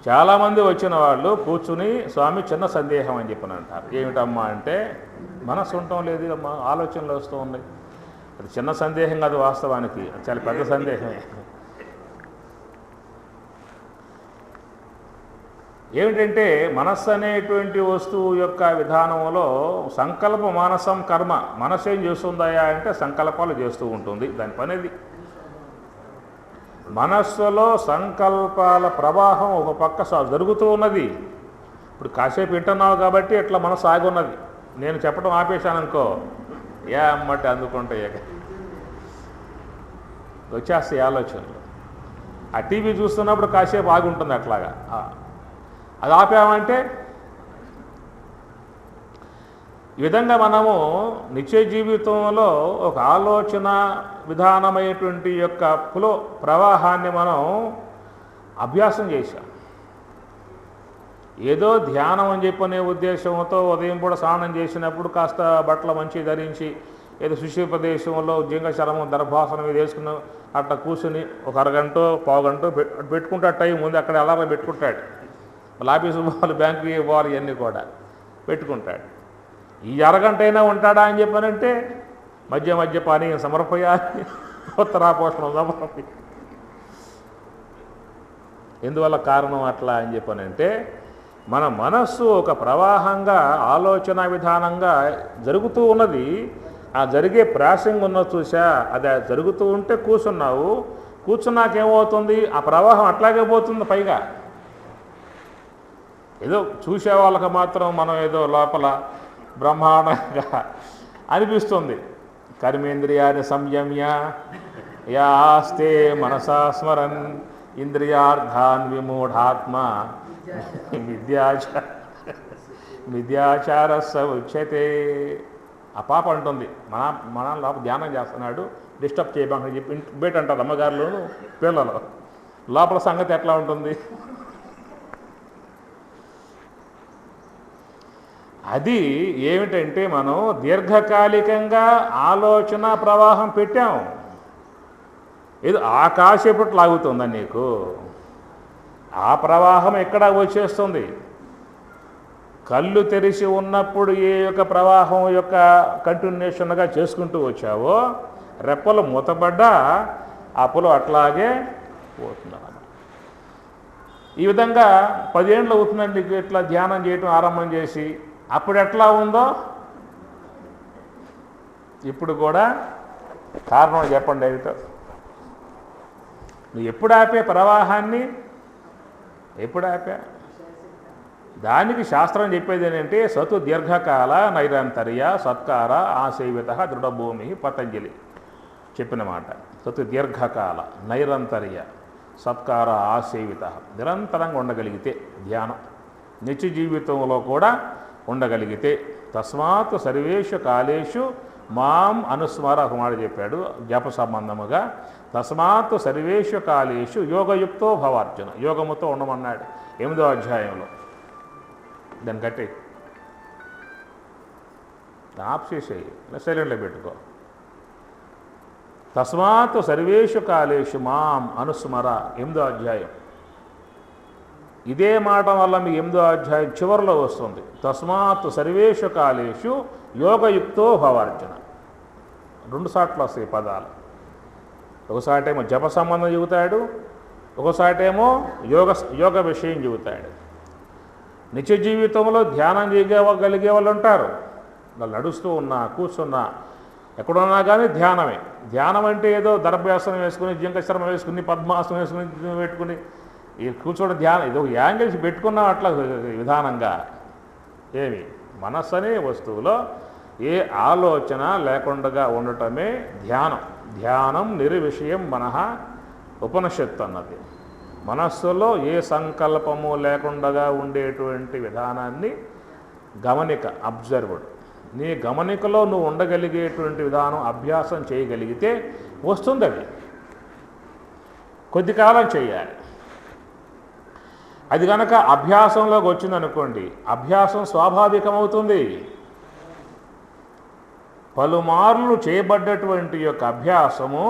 చాలామంది వచ్చిన వాళ్ళు కూర్చుని స్వామి చిన్న సందేహం అని చెప్పని అంటారు. ఏమిటమ్మా అంటే, మనస్సు ఉండటం లేదు అమ్మా, ఆలోచనలు వస్తూ ఉన్నాయి. అది చిన్న సందేహం కాదు, వాస్తవానికి చాలా పెద్ద సందేహమే. ఏమిటంటే మనస్సు అనేటువంటి వస్తువు యొక్క విధానంలో సంకల్ప మానసం కర్మ. మనస్సు ఏం చేస్తుందయా అంటే సంకల్పాలు చేస్తూ ఉంటుంది, దాని పనిది. మనస్సులో సంకల్పాల ప్రవాహం ఒక పక్క జరుగుతూ ఉన్నది. ఇప్పుడు కాసేపు వింటున్నావు కాబట్టి ఇట్లా మనసు ఆగి ఉన్నది. నేను చెప్పడం ఆపేశాను అనుకో, ఏ అమ్మటి అందుకుంటాయి, వచ్చేస్తాయి ఆలోచనలు. ఆ టీవీ చూస్తున్నప్పుడు కాసేపు ఆగి ఉంటుంది అట్లాగా. అది ఆపామంటే ఈ విధంగా మనము నిత్య జీవితంలో ఒక ఆలోచన విధానమైనటువంటి యొక్క ఫ్లో ప్రవాహాన్ని మనం అభ్యాసం చేశాం. ఏదో ధ్యానం అని చెప్పనే ఉద్దేశంతో ఉదయం కూడా స్నానం చేసినప్పుడు కాస్త బట్టలు మంచి ధరించి ఏదో శుచి ప్రదేశంలో జింగశరము దర్భాసనం మీద వేసుకుని అట్లా కూర్చుని ఒక అరగంట పావుగంట పెట్టుకుంటాడు టైం ఉంది. అక్కడ అలారం పెట్టుకుంటాడు. మళ్ళీ ఆఫీసు పోవాలి, బ్యాంకుకి పోవాలి, ఇవన్నీ కూడా పెట్టుకుంటాడు. ఈ అరగంట అయినా ఉంటాడా అని చెప్పానంటే మధ్య మధ్య పానీయం సమర్పయాలి, ఉత్తరాపోషణం సమర్పి. ఎందువల్ల కారణం అట్లా అని చెప్పానంటే మన మనస్సు ఒక ప్రవాహంగా ఆలోచన విధానంగా జరుగుతూ ఉన్నది. ఆ జరిగే ప్రాసంగం ఉన్నది చూసా, అది జరుగుతూ ఉంటే కూర్చున్నావు, కూర్చున్నాకేమవుతుంది, ఆ ప్రవాహం అట్లాగే పోతుంది. పైగా ఏదో చూసే వాళ్ళకి మాత్రం మనం ఏదో లోపల బ్రహ్మాండంగా అనిపిస్తుంది. కర్మేంద్రియాన్ని సంయమ్య యాస్తే మనసా స్మరన్ ఇంద్రియార్థాన్ విమూఢాత్మ మిథ్యాచారస్స ఉచ్యతే. ఆ పాప అంటుంది, మన లోపల ధ్యానం చేస్తున్నాడు, డిస్టర్బ్ చేయబాకని చెప్పి బయట అంటారు అమ్మగారులోను పిల్లలు. లోపల సంగతి ఎట్లా ఉంటుంది? అది ఏమిటంటే మనం దీర్ఘకాలికంగా ఆలోచన ప్రవాహం పెట్టాం. ఏదో ఆకాశపట్టు లాగుతుందా నీకు? ఆ ప్రవాహం ఎక్కడ వచ్చేస్తుంది? కళ్ళు తెరిచి ఉన్నప్పుడు ఏ యొక్క ప్రవాహం యొక్క కంటిన్యూషన్గా చేసుకుంటూ వచ్చావో, రెప్పలు మూతపడ్డా అప్పులు అట్లాగే పోతున్నాను. ఈ విధంగా 10 ఏళ్ళు అవుతుందండి ఇట్లా ధ్యానం చేయటం ఆరంభం చేసి. అప్పుడు ఎట్లా ఉందో ఇప్పుడు కూడా కారణం చెప్పండి. ఏమిటో నువ్వు ఎప్పుడు ఆపే ప్రవాహాన్ని? ఎప్పుడు ఆపా? దానికి శాస్త్రం చెప్పేది ఏంటంటే సతు దీర్ఘకాల నైరంతర్య సత్కార ఆసేవిత దృఢభూమి. పతంజలి చెప్పిన మాట. సతు దీర్ఘకాల నైరంతర్య సత్కార ఆసేవిత. నిరంతరంగా ఉండగలిగితే ధ్యానం నిత్య జీవితంలో కూడా ఉండగలిగితే, తస్మాత్ సర్వేషు కాలేషు మాం అనుస్మర ఒక మాట చెప్పాడు జప సంబంధముగా. తస్మాత్ సర్వేషు కాలేషు యోగయుక్తో భవార్జున. యోగముతో ఉండమన్నాడు 8వ అధ్యాయంలో. దాన్ని కట్టి ఆఫ్ చేసేయి, సైలెంట్లో పెట్టుకో. తస్మాత్ సర్వేషు కాలేషు మాం అనుస్మర 8వ అధ్యాయం. ఇదే మాట వల్ల మీ 8వ అధ్యాయం చివరిలో వస్తుంది. తస్మాత్ సర్వేషు కాలేషు యోగయుక్తో భవార్జున. 2 సార్లు వస్తాయి పదాలు. ఒకసాటేమో జప సంబంధం చెబుతాడు, ఒకసాటేమో యోగ విషయం చెబుతాడు. నిత్య జీవితంలో ధ్యానం చేయగలిగే వాళ్ళు ఉంటారు. వాళ్ళు నడుస్తూ ఉన్నా, కూర్చున్నా, ఎక్కడున్నా కానీ ధ్యానమే. ధ్యానం అంటే ఏదో దర్భాసనం వేసుకుని, జింకశర్మ వేసుకుని, పద్మాసనం వేసుకుని పెట్టుకుని ఈ కూర్చోవడం ధ్యానం ఇది ఒక యాంగిల్స్ పెట్టుకున్నాం అట్లా విధానంగా. ఏమి మనస్సు అనే వస్తువులో ఏ ఆలోచన లేకుండా ఉండటమే ధ్యానం. ధ్యానం నిర్విషయం మనః ఉపనిషత్తు అన్నది. మనస్సులో ఏ సంకల్పము లేకుండా ఉండేటువంటి విధానాన్ని గమనిక, అబ్జర్వ్డ్. నీ గమనికలో నువ్వు ఉండగలిగేటువంటి విధానం అభ్యాసం చేయగలిగితే వస్తుంది. అది కొద్ది కాలం చేయాలి. అది కనుక అభ్యాసంలోకి వచ్చిందనుకోండి, అభ్యాసం స్వాభావికమవుతుంది. పలుమార్లు చేయబడ్డటువంటి యొక్క అభ్యాసము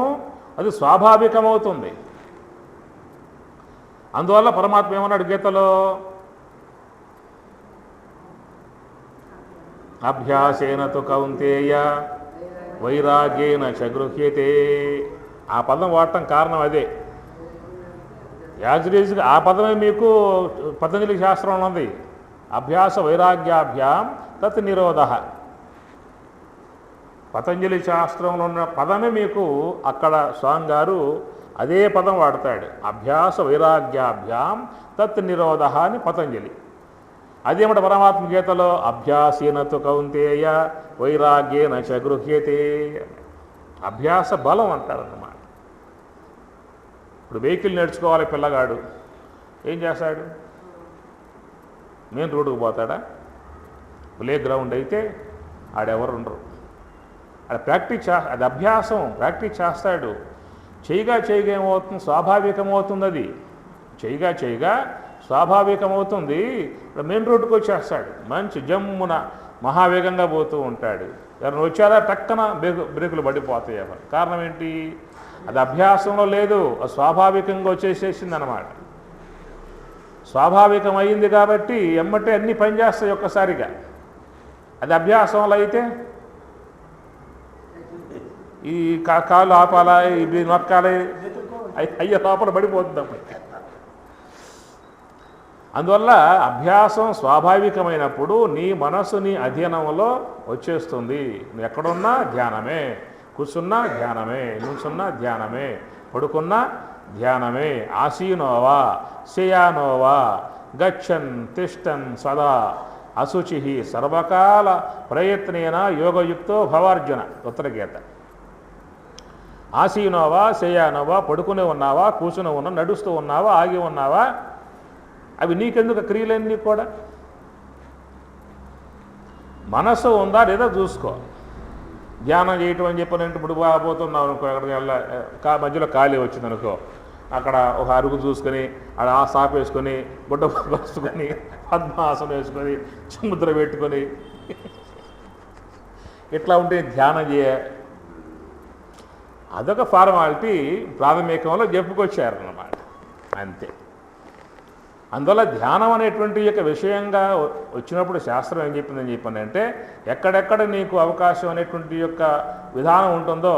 అది స్వాభావికమవుతుంది. అందువల్ల పరమాత్మ ఏమన్నాడు గీతలో, అభ్యాసేన తు కౌంతేయ వైరాగ్యేన చ గృహ్యతే. ఆ పదం వాడటం కారణం అదే. యాజ్రీజ్గా ఆ పదమే మీకు పతంజలి శాస్త్రంలో ఉంది. అభ్యాస వైరాగ్యాభ్యాం తత్ నిరోధ. పతంజలి శాస్త్రంలో ఉన్న పదమే మీకు అక్కడ స్వామి గారు అదే పదం వాడతాడు. అభ్యాస వైరాగ్యాభ్యాం తత్ నిరోధ అని పతంజలి. అదేమిట పరమాత్మ గీతలో అభ్యాసేన తు కౌంతేయ వైరాగ్యేన చ గృహ్యతే. అభ్యాస బలం అంటారన్నమాట. ఇప్పుడు వెహికల్ నేర్చుకోవాలి పిల్లగాడు, ఏం చేస్తాడు? మెయిన్ రోడ్డుకు పోతాడా? ప్లే గ్రౌండ్ అయితే ఆడెవరు ఉండరు. అది ప్రాక్టీస్ అది అభ్యాసం, ప్రాక్టీస్ చేస్తాడు. చేయగా ఏమవుతుంది? స్వాభావికమవుతుంది. అది చేయగా స్వాభావికమవుతుంది. మెయిన్ రోడ్డుకు వచ్చేస్తాడు. మంచి జమ్మున మహావేగంగా పోతూ ఉంటాడు. ఎవరైనా వచ్చారా టక్కన బ్రేకులు పడిపోతాయి. కారణం ఏంటి? అది అభ్యాసంలో లేదు, అది స్వాభావికంగా వచ్చేసేసింది అన్నమాట. స్వాభావికమైంది కాబట్టి ఎమ్మటే అన్నీ పనిచేస్తాయి ఒక్కసారిగా. అది అభ్యాసంలో అయితే ఈ కాలు ఆపాలా, ఇవి నొక్కాలి, అయ్యే లోపల పడిపోతుంది అప్పుడు. అందువల్ల అభ్యాసం స్వాభావికమైనప్పుడు నీ మనసు నీ అధీనంలో వచ్చేస్తుంది. నువ్వు ఎక్కడున్నా ధ్యానమే, కూర్చున్నా ధ్యానమే, నుంచున్నా ధ్యానమే, పడుకున్నా ధ్యానమే. ఆసీనోవా శయానోవా గచ్చన్ తిష్టన్ సదా అశుచి సర్వకాల ప్రయత్నేన యోగయుక్తో భవార్జున. ఉత్తరగీత. ఆసీనోవా శయానోవా, పడుకునే ఉన్నావా, కూర్చుని ఉన్నా, నడుస్తూ ఉన్నావా, ఆగి ఉన్నావా, అవి నీకెందుకు క్రియలన్నీ కూడా? మనసు ఉందా లేదా చూసుకో. ధ్యానం చేయటం అని చెప్పినంటే ఇప్పుడు పోతున్నావు అనుకో, ఎక్కడికి మధ్యలో ఖాళీ వచ్చిందనుకో, అక్కడ ఒక అరుగు చూసుకొని ఆడ ఆ సాపు వేసుకొని గుడ్డ పరుచుకొని పద్మాసనం వేసుకొని సముద్రం పెట్టుకొని ఇట్లా ఉంటే ధ్యానం అదొక ఫార్మాలిటీ ప్రాథమికంలో చెప్పుకొచ్చారన్నమాట, అంతే. అందువల్ల ధ్యానం అనేటువంటి యొక్క విషయంగా వచ్చినప్పుడు శాస్త్రం ఏం చెప్పిందని చెప్పానంటే, ఎక్కడెక్కడ నీకు అవకాశం అనేటువంటి యొక్క విధానం ఉంటుందో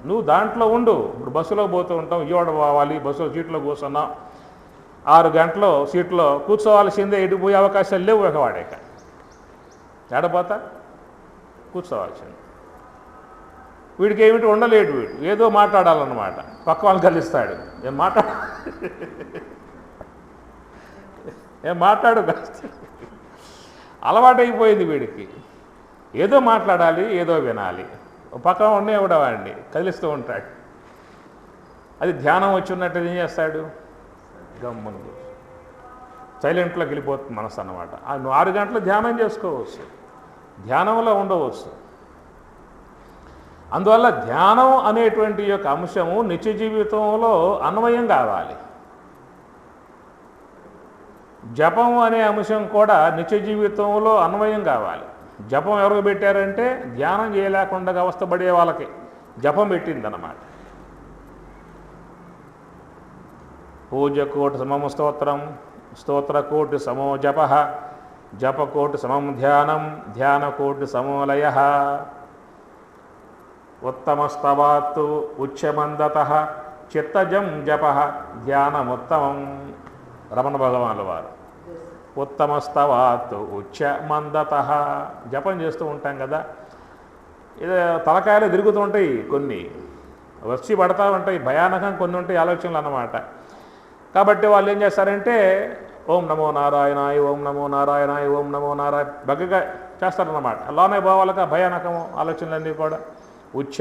నువ్వు దాంట్లో ఉండు. ఇప్పుడు బస్సులో పోతూ ఉంటాం, విజయవాడ పోవాలి, బస్సులో సీట్లో కూర్చున్నాం, 6 గంటలు సీట్లో కూర్చోవాల్సిందే, ఎటు పోయే అవకాశాలు లేవు. ఒకవాడేక ఎడపోతా కూర్చోవాల్సింది. వీడికి ఏమిటి ఉండలేడు, వీడు ఏదో మాట్లాడాలన్నమాట, పక్క వాళ్ళని కలిస్తాడు. ఏం మాట్లాడు అలవాటైపోయింది వీడికి. ఏదో మాట్లాడాలి, ఏదో వినాలి, పక్కన ఉండేవాడు వాడిని కదిలిస్తూ ఉంటాడు. అది ధ్యానం వచ్చి ఉన్నట్టు ఏం చేస్తాడు? గమ్మును సైలెంట్లోకి వెళ్ళిపోతుంది మనసు అన్నమాట. నువ్వు 6 గంటలు ధ్యానం చేసుకోవచ్చు, ధ్యానంలో ఉండవచ్చు. అందువల్ల ధ్యానం అనేటువంటి యొక్క అంశము నిత్య జీవితంలో అన్వయం కావాలి. జపం అనే అంశం కూడా నిత్య జీవితంలో అన్వయం కావాలి. జపం ఎవరికి పెట్టారంటే ధ్యానం చేయలేకుండా అవస్థపడే వాళ్ళకి జపం పెట్టిందన్నమాట. పూజకోటి సమము స్తోత్రం, స్తోత్రకోటి సమో జప, జపకోటి సమం ధ్యానం, ధ్యానకోటి సమోలయ. ఉత్తమస్తవాత్తు ఉచ్యమందత చిత్తజం జప ధ్యానముత్తమం. రమణ భగవానుల వారు. ఉత్తమస్తవాత్తు ఉచ్యమందత. జపం చేస్తూ ఉంటాం కదా, ఇది తలకాయలు తిరుగుతూ ఉంటాయి, కొన్ని వచ్చి పడతా ఉంటాయి, భయానకం కొన్ని ఉంటాయి ఆలోచనలు అన్నమాట. కాబట్టి వాళ్ళు ఏం చేస్తారంటే ఓం నమో నారాయణాయ, ఓం నమో నారాయణాయ, ఓం నమో నారాయణ బగ్గగా చేస్తారన్నమాట. లోనే పోవాలక భయానకము ఆలోచనలన్నీ కూడా. ఉచ్చ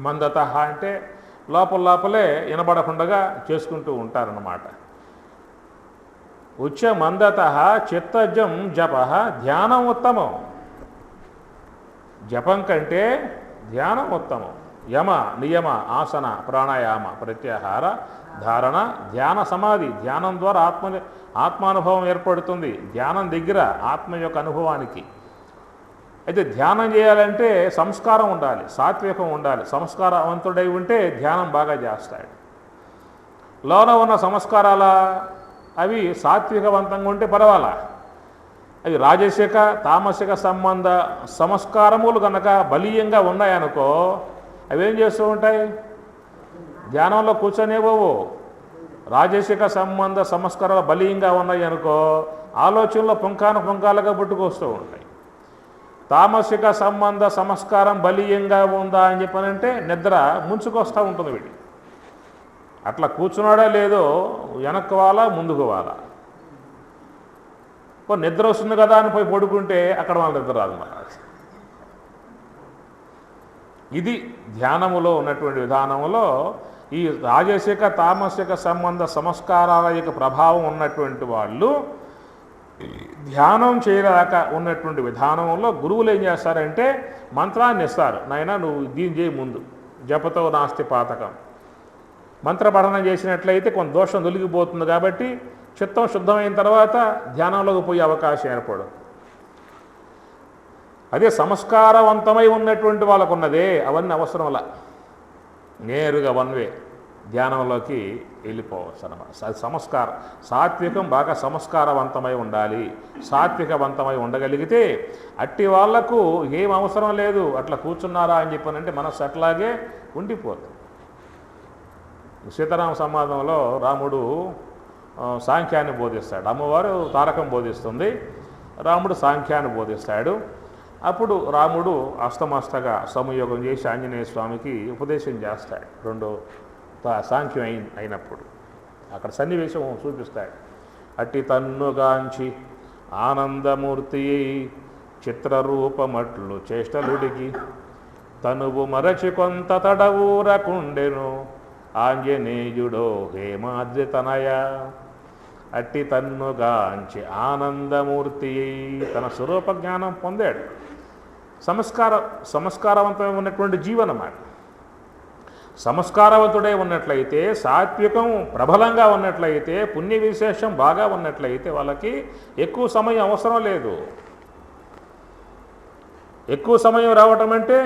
మందత అంటే లోపలే వినబడకుండా చేసుకుంటూ ఉంటారన్నమాట. ఉచ్చ మందత చిత్తజం జప ధ్యానం ఉత్తమం. జపం కంటే ధ్యానం ఉత్తమం. యమ నియమ ఆసన ప్రాణాయామ ప్రత్యాహార ధారణ ధ్యాన సమాధి. ధ్యానం ద్వారా ఆత్మానుభవం ఏర్పడుతుంది. ధ్యానం దగ్గర ఆత్మ యొక్క అనుభవానికి. అయితే ధ్యానం చేయాలంటే సంస్కారం ఉండాలి, సాత్వికం ఉండాలి. సంస్కారవంతుడై ఉంటే ధ్యానం బాగా చేస్తాడు. లోన ఉన్న సంస్కారాల అవి సాత్వికవంతంగా ఉంటే పర్వాలా. అవి రాజసిక తామసిక సంబంధ సంస్కారములు కనుక బలీయంగా ఉన్నాయనుకో అవేం చేస్తూ ఉంటాయి, ధ్యానంలో కూర్చొనేవో. రాజసిక సంబంధ సంస్కారాలు బలీయంగా ఉన్నాయి అనుకో ఆలోచనలో పుంకాలుగా పుట్టుకొస్తూ ఉంటాయి. తామసిక సంబంధ సంస్కారం బలీయంగా ఉందా అని చెప్పనంటే నిద్ర ముంచుకొస్తూ ఉంటుంది వీడి. అట్లా కూర్చున్నాడా లేదో వెనక్కు వాలా ముందుకు వాలా. నిద్ర వస్తుంది కదా అని పోయి పడుకుంటే అక్కడ వాళ్ళ నిద్ర రాదు. ఇది ధ్యానములో ఉన్నటువంటి విధానములో ఈ రాజసిక తామసిక సంబంధ సంస్కారాల యొక్క ప్రభావం ఉన్నటువంటి వాళ్ళు ధ్యానం చేయలేక ఉన్నటువంటి విధానంలో గురువులు ఏం చేస్తారంటే మంత్రాన్ని ఇస్తారు. నాయనా నువ్వు దీని చేయి, ముందు జపతో నాస్తి పాతకం. మంత్ర పఠనం చేసినట్లయితే కొంత దోషం తొలగిపోతుంది కాబట్టి చిత్తం శుద్ధమైన తర్వాత ధ్యానంలోకి పోయే అవకాశం ఏర్పడు. అదే సంస్కారవంతమై ఉన్నటువంటి వాళ్ళకు ఉన్నదే అవన్నీ అవసరంలా నేరుగా వన్వే ధ్యానంలోకి వెళ్ళిపోవచ్చు అన్నమాట. అది సంస్కారం. సాత్వికం బాగా సంస్కారవంతమై ఉండాలి. సాత్వికవంతమై ఉండగలిగితే అట్టి వాళ్లకు ఏం అవసరం లేదు. అట్లా కూర్చున్నారా అని చెప్పానంటే మనస్సు అట్లాగే ఉండిపోతుంది. సీతారామ సంవాదంలో రాముడు సాంఖ్యాన్ని బోధిస్తాడు, అమ్మవారు తారకం బోధిస్తుంది, రాముడు సాంఖ్యాన్ని బోధిస్తాడు. అప్పుడు రాముడు అస్తమస్తగా సమయోగం చేసి ఆంజనేయ స్వామికి ఉపదేశం చేస్తాడు. రెండో సాంఖ్యం అయినప్పుడు అక్కడ సన్నివేశం చూపిస్తాడు. అట్టి తన్నుగాంచి ఆనందమూర్తి చిత్రరూపమట్లు చేష్టలుడికి తనువు మరచి కొంత తడవూరకుండెను ఆంజనేయుడో హేమాద్రి తనయ. అట్టి తన్నుగాంచి ఆనందమూర్తి తన స్వరూప జ్ఞానం పొందాడు. సంస్కారవంతమై ఉన్నటువంటి జీవనమాట. సంస్కారవంతుడై ఉన్నట్లయితే, సాత్వికం ప్రబలంగా ఉన్నట్లయితే, పుణ్య విశేషం బాగా ఉన్నట్లయితే వాళ్ళకి ఎక్కువ సమయం అవసరం లేదు. ఎక్కువ సమయం రావటం అంటే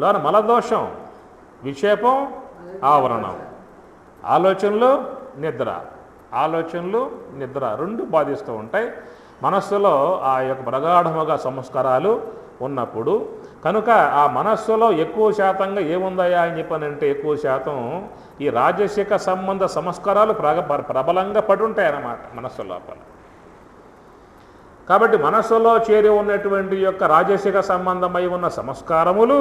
లోన మలదోషం, విక్షేపం, ఆవరణం, ఆలోచనలు నిద్ర రెండు బాధిస్తూ ఉంటాయి. మనస్సులో ఆ యొక్క ప్రగాఢముగా సంస్కారాలు ఉన్నప్పుడు కనుక ఆ మనస్సులో ఎక్కువ శాతంగా ఏముందయా అని చెప్పానంటే ఎక్కువ శాతం ఈ రాజసిక సంబంధ సంస్కారాలు ప్రబలంగా పడి ఉంటాయన్నమాట మనస్సు లోపల. కాబట్టి మనస్సులో చేరి ఉన్నటువంటి యొక్క రాజసిక సంబంధమై ఉన్న సంస్కారములు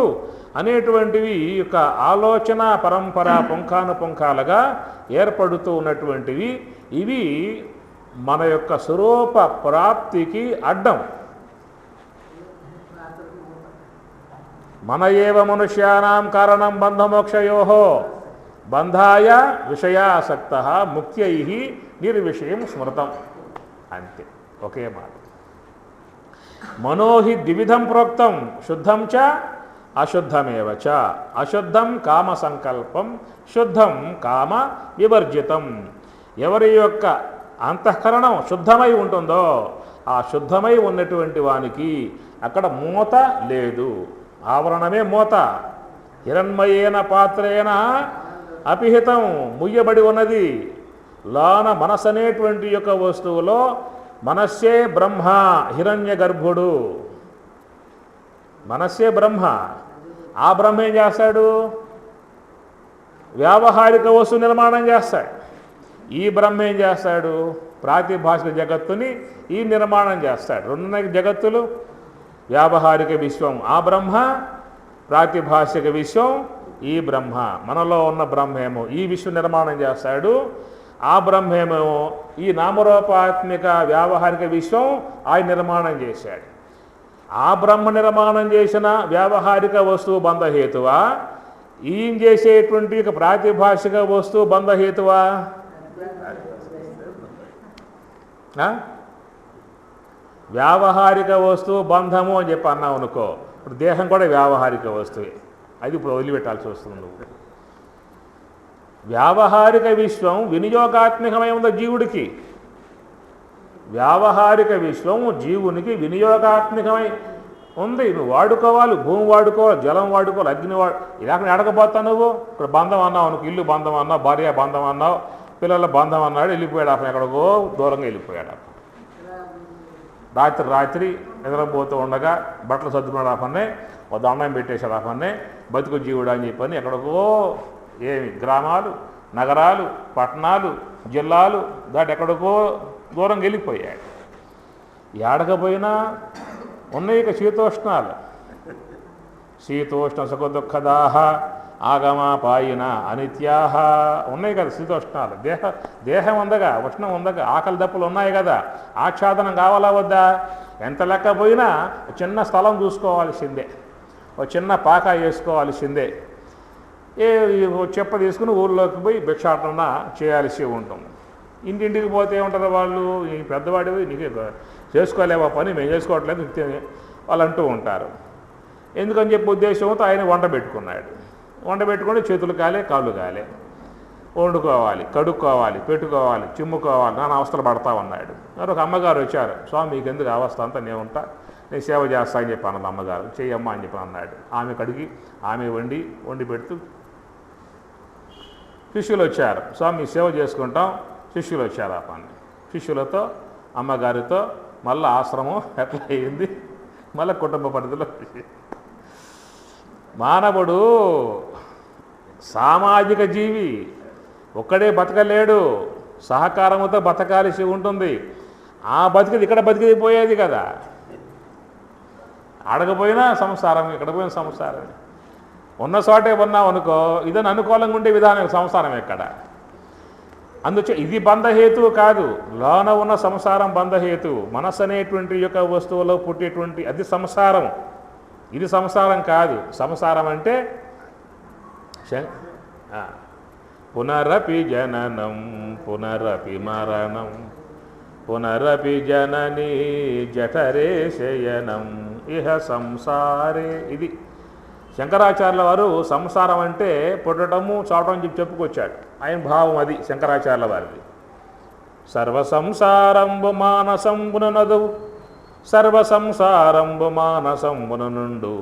అనేటువంటివి ఈ యొక్క ఆలోచన పరంపర పుంఖానుపుంఖాలుగా ఏర్పడుతూ ఉన్నటువంటివి. ఇవి మన యొక్క స్వరూప ప్రాప్తికి అడ్డం. మన ఏవ మనుష్యానాం కారణం బంధమోక్షయోహో బంధాయ విషయాసక్త ముక్త్యై నిర్విషయం స్మృతం. అంతే, ఒకే మాట. మనోహి ద్విధం ప్రోక్తం శుద్ధం చ అశుద్ధమేవ చ. అశుద్ధం కామ సంకల్పం, శుద్ధం కామ వివర్జితం. ఎవరి యొక్క అంతఃకరణం శుద్ధమై ఉంటుందో ఆ శుద్ధమై ఉన్నటువంటి వానికి అక్కడ మూత లేదు. ఆవరణమే మూత. హిరణ్మయేన పాత్రేన అపిహితం, ముయ్యబడి ఉన్నది. లోన మనసు అనేటువంటి యొక్క వస్తువులో మనస్సే బ్రహ్మ, హిరణ్య గర్భుడు మనస్సే బ్రహ్మ. ఆ బ్రహ్మ ఏం చేస్తాడు? వ్యావహారిక వస్తువు నిర్మాణం చేస్తాడు. ఈ బ్రహ్మ ఏం చేస్తాడు? ప్రాతిభాషిక జగత్తుని ఈ నిర్మాణం చేస్తాడు. రెండున్నర జగత్తులు, వ్యావహారిక విశ్వం ఆ బ్రహ్మ, ప్రాతిభాషిక విశ్వం ఈ బ్రహ్మ. మనలో ఉన్న బ్రహ్మేమో ఈ విశ్వ నిర్మాణం చేస్తాడు. ఆ బ్రహ్మేమో ఈ నామరూపాత్మిక వ్యావహారిక విశ్వం ఆయన నిర్మాణం చేశాడు. ఆ బ్రహ్మ నిర్మాణం చేసిన వ్యావహారిక వస్తువు బంధహేతువా, ఈయన చేసేటువంటి ప్రాతిభాషిక వస్తువు బంధహేతువా? వ్యావహారిక వస్తువు బంధము అని చెప్పి అన్నావు అనుకో, ఇప్పుడు దేహం కూడా వ్యావహారిక వస్తువే, అది ఇప్పుడు వదిలిపెట్టాల్సి వస్తుంది. నువ్వు వ్యావహారిక విశ్వం వినియోగాత్మకమై ఉంది జీవుడికి. వ్యావహారిక విశ్వం జీవునికి వినియోగాత్మకమై ఉంది. నువ్వు వాడుకోవాలి, భూమి వాడుకోవాలి, జలం వాడుకోవాలి, అగ్ని ఇలా ఎడకపోతావు. నువ్వు ఇక్కడ బంధం అన్నావు అనుకో, ఇల్లు బంధం అన్నావు, భార్య బంధం అన్నావు, పిల్లల బంధం అన్నాడు, వెళ్ళిపోయాడు. అప్పుడు ఎక్కడికో దూరంగా వెళ్ళిపోయాడు. రాత్రి నిద్రపోతూ ఉండగా బట్టలు సర్దుకున్నాడు. అపన్నే ఓ దండం పెట్టేశాడు. అపన్నే బతుకు జీవుడు అని చెప్పని ఎక్కడికో ఏమి గ్రామాలు, నగరాలు, పట్టణాలు, జిల్లాలు దాటి ఎక్కడికో దూరంగా వెళ్ళిపోయాడు. ఏడకపోయినా ఉన్నాయి ఇక శీతోష్ణాలు. శీతోష్ణ సుఖ దుఃఖదాహ ఆగమాపాయిన అనిత్యాహ ఉన్నాయి కదా శీతోష్ణాలు. దేహం ఉందగా, ఉష్ణం ఉందగా, ఆకలి దప్పులు ఉన్నాయి కదా, ఆచ్ఛాదనం కావాలా వద్దా? ఎంత లెక్కపోయినా చిన్న స్థలం చూసుకోవాల్సిందే, ఒక చిన్న పాక వేసుకోవాల్సిందే, చెప్ప తీసుకుని ఊళ్ళోకి పోయి భిక్షాటన చేయాల్సి ఉంటుంది. ఇంటింటికి పోతే ఏమంటారు వాళ్ళు, ఈ పెద్దవాడివి నీకు చేసుకోలేవా పని, మేము చేసుకోవట్లేదు వాళ్ళు అంటూ ఉంటారు. ఎందుకని చెప్పి ఉద్దేశంతో ఆయన వంట పెట్టుకున్నాడు. వంట పెట్టుకుంటే చేతులు కాలే, కాళ్ళు కాలే, వండుకోవాలి, కడుక్కోవాలి, పెట్టుకోవాలి, చిమ్ముకోవాలి, నాన్న అవస్థలు పడతా ఉన్నాడు. మరి ఒక అమ్మగారు వచ్చారు. స్వామి మీకు ఎందుకు అవస్థ అంతా, నేను ఉంటా, నేను సేవ చేస్తా అని చెప్పి అన్నది అమ్మగారు. చెయ్యమ్మా అని చెప్పి అన్నాడు. ఆమె కడిగి ఆమె వండి పెడుతూ శిష్యులు వచ్చారు. స్వామి సేవ చేసుకుంటాం. శిష్యులు వచ్చారు. ఆ పని శిష్యులతో అమ్మగారితో మళ్ళీ ఆశ్రమం ఎట్లా అయింది, మళ్ళీ కుటుంబ పరిధిలో. మానవుడు సామాజిక జీవి, ఒక్కడే బతకలేడు, సహకారముతో బతకాల్సి ఉంటుంది. ఆ బతికిది ఇక్కడ బతికిపోయేది కదా. అడగపోయినా సంసారం, ఇక్కడ పోయిన సంసారం. ఉన్న చోటే ఉన్నాం అనుకో, ఇదని అనుకూలంగా ఉండే విధానం సంసారం ఎక్కడ. అందుచే ఇది బంధహేతువు కాదు, లోన ఉన్న సంసారం బంధహేతువు. మనస్సు అనేటువంటి యొక్క వస్తువులో పుట్టేటువంటి అది సంసారం, ఇది సంసారం కాదు. సంసారం అంటే పునరపి జననం పునరపి మరణం పునరపి జననీ జఠరే శయనం ఇహ సంసారే. ఇది శంకరాచార్యుల వారు సంసారం అంటే పుట్టడము, చావటం అని చెప్పుకొచ్చాడు. ఆయన భావం అది శంకరాచార్యుల వారిది. సర్వసంసారంబు మానసంబునదు, సర్వసంసారంబు మానసంబున నుండు,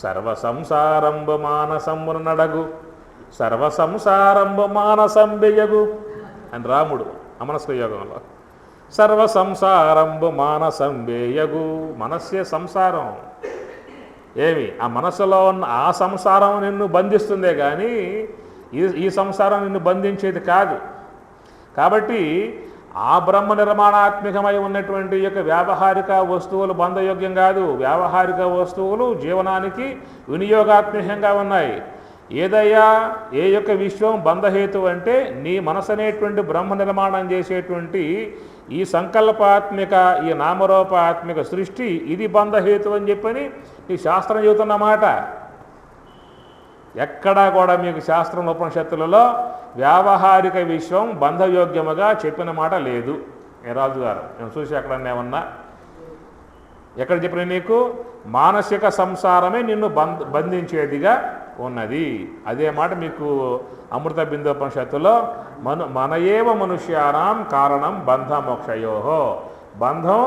సర్వసంసారంబు మానసంబున నడగు, సర్వసంసారంబు మానసంబెయగు అని రాముడు అమనస్క యోగంలో. సర్వసంసారంబు మానసంబేయగు, మనస్సే సంసారం. ఏమి ఆ మనసులో ఉన్న ఆ సంసారం నిన్ను బంధిస్తుందే కానీ ఈ సంసారం నిన్ను బంధించేది కాదు. కాబట్టి ఆ బ్రహ్మ నిర్మాణాత్మకమై ఉన్నటువంటి యొక్క వ్యావహారిక వస్తువులు బంధయోగ్యం కాదు. వ్యావహారిక వస్తువులు జీవనానికి వినియోగాత్మకంగా ఉన్నాయి. ఏదయ్యా ఏ యొక్క విశ్వం బంధహేతు అంటే నీ మనసు అనేటువంటి బ్రహ్మ నిర్మాణం చేసేటువంటి ఈ సంకల్పాత్మిక ఈ నామరూపాత్మిక సృష్టి ఇది బంధహేతు అని చెప్పని ఈ శాస్త్రం చెబుతున్నమాట. ఎక్కడా కూడా మీకు శాస్త్రం ఉపనిషత్తులలో వ్యావహారిక విశ్వం బంధయోగ్యముగా చెప్పిన మాట లేదు. రాజు గారు నేను చూసి ఎక్కడన్నా ఏమన్నా ఎక్కడ చెప్పిన నీకు మానసిక సంసారమే నిన్ను బంధించేదిగా ఉన్నది. అదే మాట మీకు అమృత బిందోపనిషత్తులో మనయేవ మనుష్యానాం కారణం బంధ మోక్షయోహో. బంధం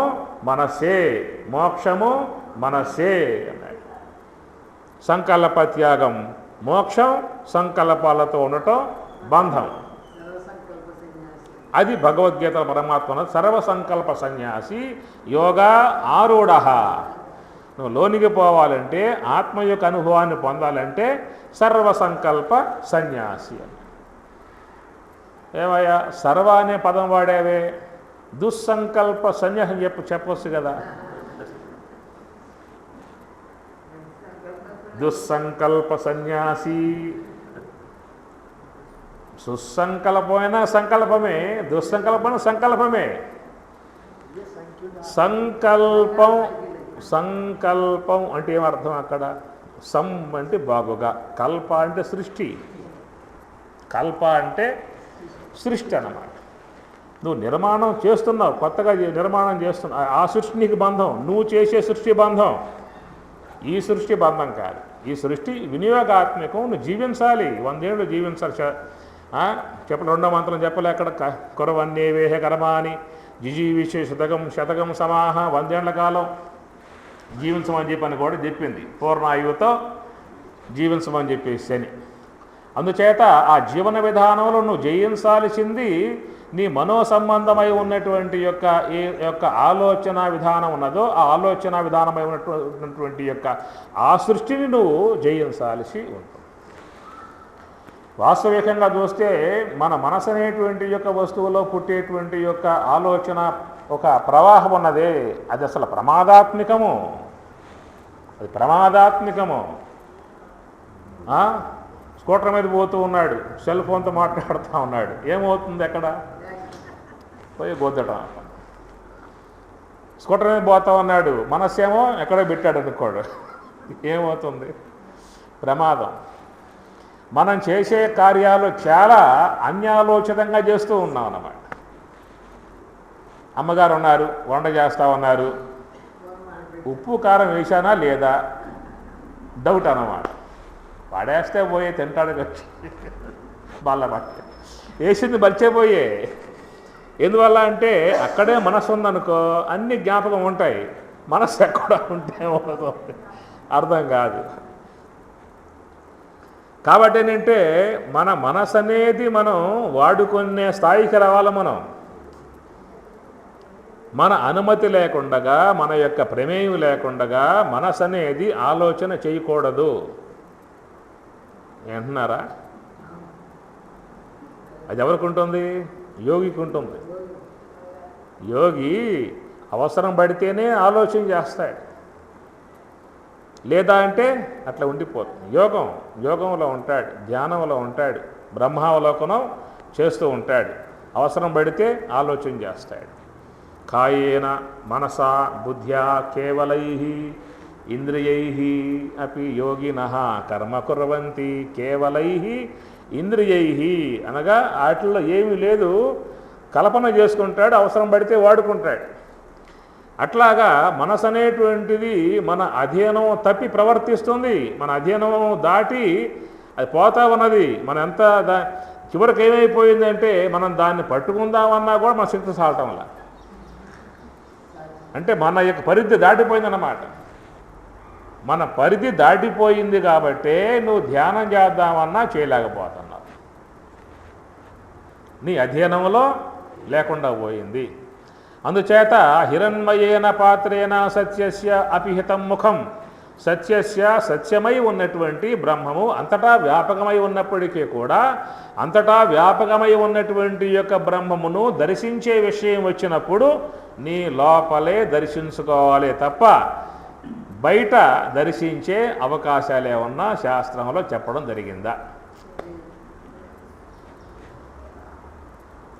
మనస్సే, మోక్షము మనస్సే అన్నాడు. సంకల్ప త్యాగం మోక్షం, సంకల్పాలతో ఉండటం బంధం. అది భగవద్గీత పరమాత్మ సర్వసంకల్ప సన్యాసి యోగా ఆరూఢ. నువ్వు లోనికి పోవాలంటే ఆత్మ యొక్క అనుభవాన్ని పొందాలంటే సర్వసంకల్ప సన్యాసి అని. ఏమయ్యా సర్వ అనే పదం వాడావే, దుస్సంకల్ప సన్యాసం చెప్పొచ్చు కదా. దుస్సంకల్ప సన్యాసి సుసంకల్పమైన సంకల్పమే, దుస్సంకల్పమైన సంకల్పమే. సంకల్పం సంకల్పం అంటే ఏమర్థం అక్కడ? సం అంటే బాగుగా, కల్ప అంటే సృష్టి, కల్ప అంటే సృష్టి అన్నమాట. నువ్వు నిర్మాణం చేస్తున్నావు, కొత్తగా నిర్మాణం చేస్తున్నావు, ఆ సృష్టి నీకు బంధం, నువ్వు చేసే సృష్టి బంధం. ఈ సృష్టి బంధం కాదు, ఈ సృష్టి వినియోగాత్మకం. నువ్వు జీవించాలి, 100 ఏళ్ళు జీవించాలి. చెప్పలే, రెండో మంత్రం చెప్పలే అక్కడ, కురవన్నే వేహ కర్మాని జిజీవిషే శతకం సమాహ, 100 ఏళ్ల కాలం జీవించమని చెప్పని కూడా చెప్పింది. పూర్ణాయువుతో జీవించమని చెప్పేసి అని. అందుచేత ఆ జీవన విధానంలో నువ్వు జయించాల్సింది నీ మనో సంబంధమై ఉన్నటువంటి యొక్క ఆలోచన విధానం ఉన్నదో, ఆ ఆలోచన విధానమై ఉన్నటువంటి యొక్క ఆ సృష్టిని నువ్వు జయించాల్సి ఉంటుంది. వాస్తవికంగా చూస్తే మన మనసు అనేటువంటి యొక్క వస్తువులో పుట్టేటువంటి యొక్క ఆలోచన ఒక ప్రవాహం ఉన్నదే, అది అసలు ప్రమాదాత్మకము, అది ప్రమాదాత్మకము. స్కూటర్ మీద పోతూ ఉన్నాడు, సెల్ ఫోన్తో మాట్లాడుతూ ఉన్నాడు, ఏమవుతుంది అక్కడ? పోయి గొద్దటం. స్కూటర్ మీద పోతూ ఉన్నాడు, మనస్సేమో ఎక్కడో పెట్టాడు అనుకోడు, ఏమవుతుంది? ప్రమాదం. మనం చేసే కార్యాలు చాలా అన్యాలోచితంగా చేస్తూ ఉన్నాం అన్నమాట. అమ్మగారు ఉన్నారు, వంట చేస్తూ ఉన్నారు, ఉప్పు కారం వేసానా లేదా డౌట్ అన్నమాట. పడేస్తే పోయే తింటాడు వచ్చి బల్లబట్టి వేసింది మర్చిపోయే. ఎందువల్ల అంటే అక్కడే మనసు ఉందనుకో, అన్ని జ్ఞాపకం ఉంటాయి. మనస్సు ఎక్కడ ఉంటే ఏమవుతుంది అర్థం కాదు. కాబట్టి ఏంటంటే మన మనసు అనేది మనం వాడుకునే స్థాయికి రావాలి. మన అనుమతి లేకుండగా, మన యొక్క ప్రమేయం లేకుండగా మనసు అనేది ఆలోచన చేయకూడదు. ఏంటున్నారా? అది ఎవరికి ఉంటుంది? యోగికి ఉంటుంది. యోగి అవసరం పడితేనే ఆలోచన చేస్తాడు, లేదా అంటే అట్లా ఉండిపోతుంది. యోగంలో ఉంటాడు, ధ్యానంలో ఉంటాడు, బ్రహ్మావలోకనం చేస్తూ ఉంటాడు. అవసరం పడితే ఆలోచన చేస్తాడు. కాయేన మనసా బుద్ధ్యా కేవలై ఇంద్రియై అపి యోగినః కర్మ కుర్వంతి కేవలై ఇంద్రియై అనగా వాటిల్లో ఏమీ లేదు, కల్పన చేసుకుంటాడు, అవసరం పడితే వాడుకుంటాడు. అట్లాగా మనసు అనేటువంటిది మన అధీనం తప్పి ప్రవర్తిస్తుంది. మన అధీనం దాటి అది పోతా ఉన్నది. మన ఎంత చివరికి ఏమైపోయిందంటే మనం దాన్ని పట్టుకుందామన్నా కూడా మన శక్తి సాలటం వల్ల, అంటే మన యొక్క పరిధి దాటిపోయిందన్నమాట. మన పరిధి దాటిపోయింది కాబట్టే నువ్వు ధ్యానం చేద్దామన్నా చేయలేకపోతున్నావు. నీ అధీనంలో లేకుండా పోయింది. అందుచేత హిరణ్మయేన పాత్రేన సత్యస్య అపిహితం ముఖం, సత్యమై ఉన్నటువంటి బ్రహ్మము అంతటా వ్యాపకమై ఉన్నప్పటికీ కూడా అంతటా వ్యాపకమై ఉన్నటువంటి యొక్క బ్రహ్మమును దర్శించే విషయం వచ్చినప్పుడు నీ లోపలే దర్శించుకోవాలి తప్ప బయట దర్శించే అవకాశాలు ఏమన్నా శాస్త్రంలో చెప్పడం జరిగిందా?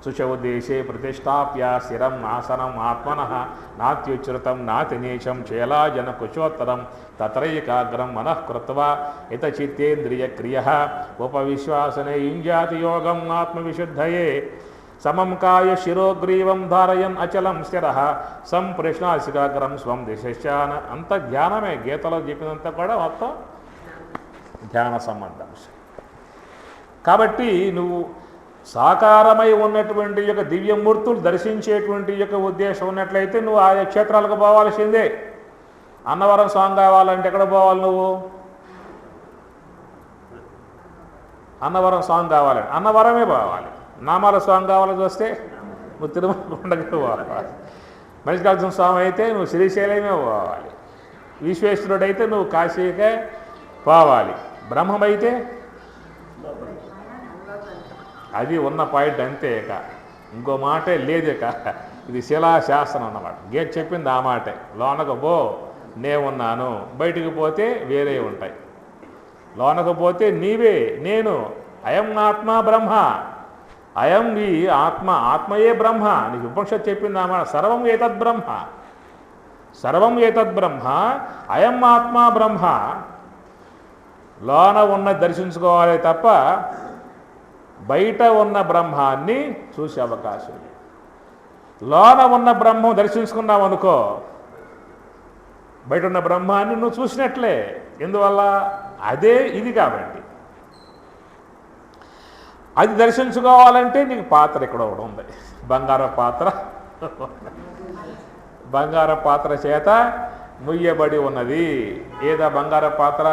శుచౌదేశే ప్రతిష్టాప్య స్థిరం ఆసనం ఆత్మనః నాత్యుచ్ఛృతం నాతినీచం చేలాజన కుశోత్తరం తత్రైకాగ్రం మనః కృత్వా యతచిత్తేంద్రియక్రియః ఉపవిశ్వాసనే యుంజాతి యోగం ఆత్మవిశుద్ధయే సమం కాయ శిరోగ్రీవం ధారయన్ అచలం స్థిరః సంప్రశ్నాసికాగ్రం స్వం దిశాన. అంత ధ్యానమే. గీతలో చెప్పినంత కూడా మొత్తం ధ్యాన సంబంధం. కాబట్టి నువ్వు సాకారమై ఉన్నటువంటి యొక్క దివ్యమూర్తులు దర్శించేటువంటి యొక్క ఉద్దేశం ఉన్నట్లయితే నువ్వు ఆయా క్షేత్రాలకు పోవాల్సిందే. అన్నవరం స్వామి కావాలంటే ఎక్కడ పోవాలి? నువ్వు అన్నవరం స్వామి కావాలంటే అన్నవరమే పోవాలి. నామాల స్వామి కావాలని వస్తే నువ్వు తిరుమల కొండకి పోవాలి. మల్లికార్జున స్వామి అయితే నువ్వు శ్రీశైలమే పోవాలి. విశ్వేశ్వరుడు అయితే నువ్వు కాశీకే పోవాలి. బ్రహ్మమైతే అది ఉన్న పాయింట్ అంతే. ఇంకో మాటే లేదు. ఇది శిలాశాస్త్రం అన్నమాట. గేట్ చెప్పింది ఆ మాటే. లోనకు పో నేనున్నాను, బయటికి పోతే వేరే ఉంటాయి. లోనకు పోతే నీవే నేను, అయం ఆత్మ బ్రహ్మ అయం ఈ ఆత్మ, ఆత్మయే బ్రహ్మ. నీకు ఉపనిషత్తు చెప్పింది అన్నమాట. సర్వం ఏతద్ బ్రహ్మ, సర్వం ఏతద్ బ్రహ్మ, అయం ఆత్మ బ్రహ్మ. లోన ఉన్న దర్శించుకోవాలి తప్ప బయట ఉన్న బ్రహ్మాన్ని చూసే అవకాశం లేదు. లోన ఉన్న బ్రహ్మం దర్శించుకున్నావు అనుకో, బయట ఉన్న బ్రహ్మాన్ని నువ్వు చూసినట్లే. ఎందువల్ల? అదే ఇది కాబట్టి. అది దర్శించుకోవాలంటే నీకు పాత్ర ఇక్కడ ఒకటి ఉంది, బంగారు పాత్ర. బంగారు పాత్ర చేత ముయ్యబడి ఉన్నది. ఏదా బంగారు పాత్ర?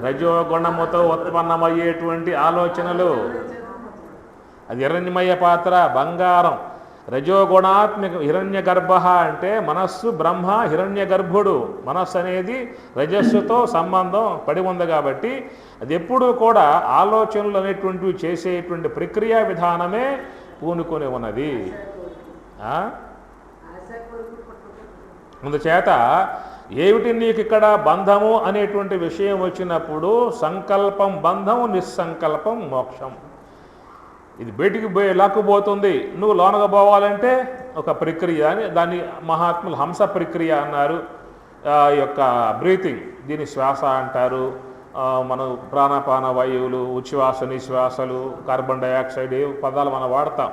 రజోగుణముతో ఉత్పన్నమయ్యేటువంటి ఆలోచనలు. అది హిరణ్యమయ పాత్ర, బంగారం. రజోగుణాత్మిక హిరణ్య గర్భ అంటే మనస్సు బ్రహ్మ, హిరణ్య గర్భుడు. మనస్సు అనేది రజస్సుతో సంబంధం పడి ఉంది కాబట్టి అది ఎప్పుడూ కూడా ఆలోచనలు అనేటువంటివి చేసేటువంటి ప్రక్రియ విధానమే పూనుకొని ఉన్నది. అందుచేత ఏమిటి నీకు ఇక్కడ బంధము అనేటువంటి విషయం వచ్చినప్పుడు సంకల్పం బంధం, నిస్సంకల్పం మోక్షం. ఇది బయటికి లాక్కుపోతుంది. నువ్వు లోనగా పోవాలంటే ఒక ప్రక్రియ అని, దాన్ని మహాత్ములు హంస ప్రక్రియ అన్నారు. ఈ యొక్క బ్రీతింగ్, దీన్ని శ్వాస అంటారు. మనం ప్రాణపాన వాయువులు, ఉచ్ఛ్వాస నిశ్వాసలు, కార్బన్ డైఆక్సైడ్ పదాలు మనం వాడతాం.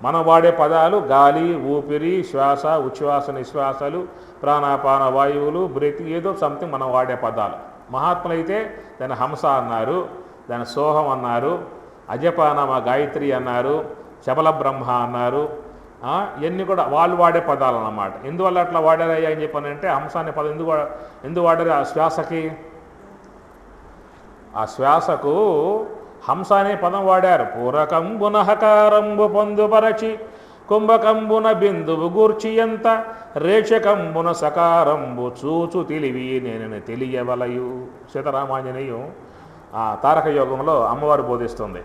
మనం వాడే పదాలు గాలి, ఊపిరి, శ్వాస, ఉచ్ఛ్వాస నిశ్వాసలు, ప్రాణాపాన వాయువులు, బ్రీతింగ్, ఏదో సంథింగ్ మనం వాడే పదాలు. మహాత్ములైతే దాన్ని హంస అన్నారు, దాన్ని సోహం అన్నారు, అజపానమ గాయత్రి అన్నారు, శబల బ్రహ్మ అన్నారు. ఇవన్నీ కూడా వాళ్ళు వాడే పదాలు అన్నమాట. ఎందువల్ల అట్లా వాడారయ్యా అని చెప్పానంటే, హంస అనే పదం ఎందుకు వాడారు? ఆ శ్వాసకి, ఆ శ్వాసకు హంస అనే పదం వాడారు. పూరకంబున హకారంబు పొందుపరచి కుంభకంబున బిందువు గూర్చి ఎంత రేచకంబున సకారంబు చూచు తెలివి నేను తెలియవలయు. సీతారామాంజనేయం తారక యోగంలో అమ్మవారు బోధిస్తుంది.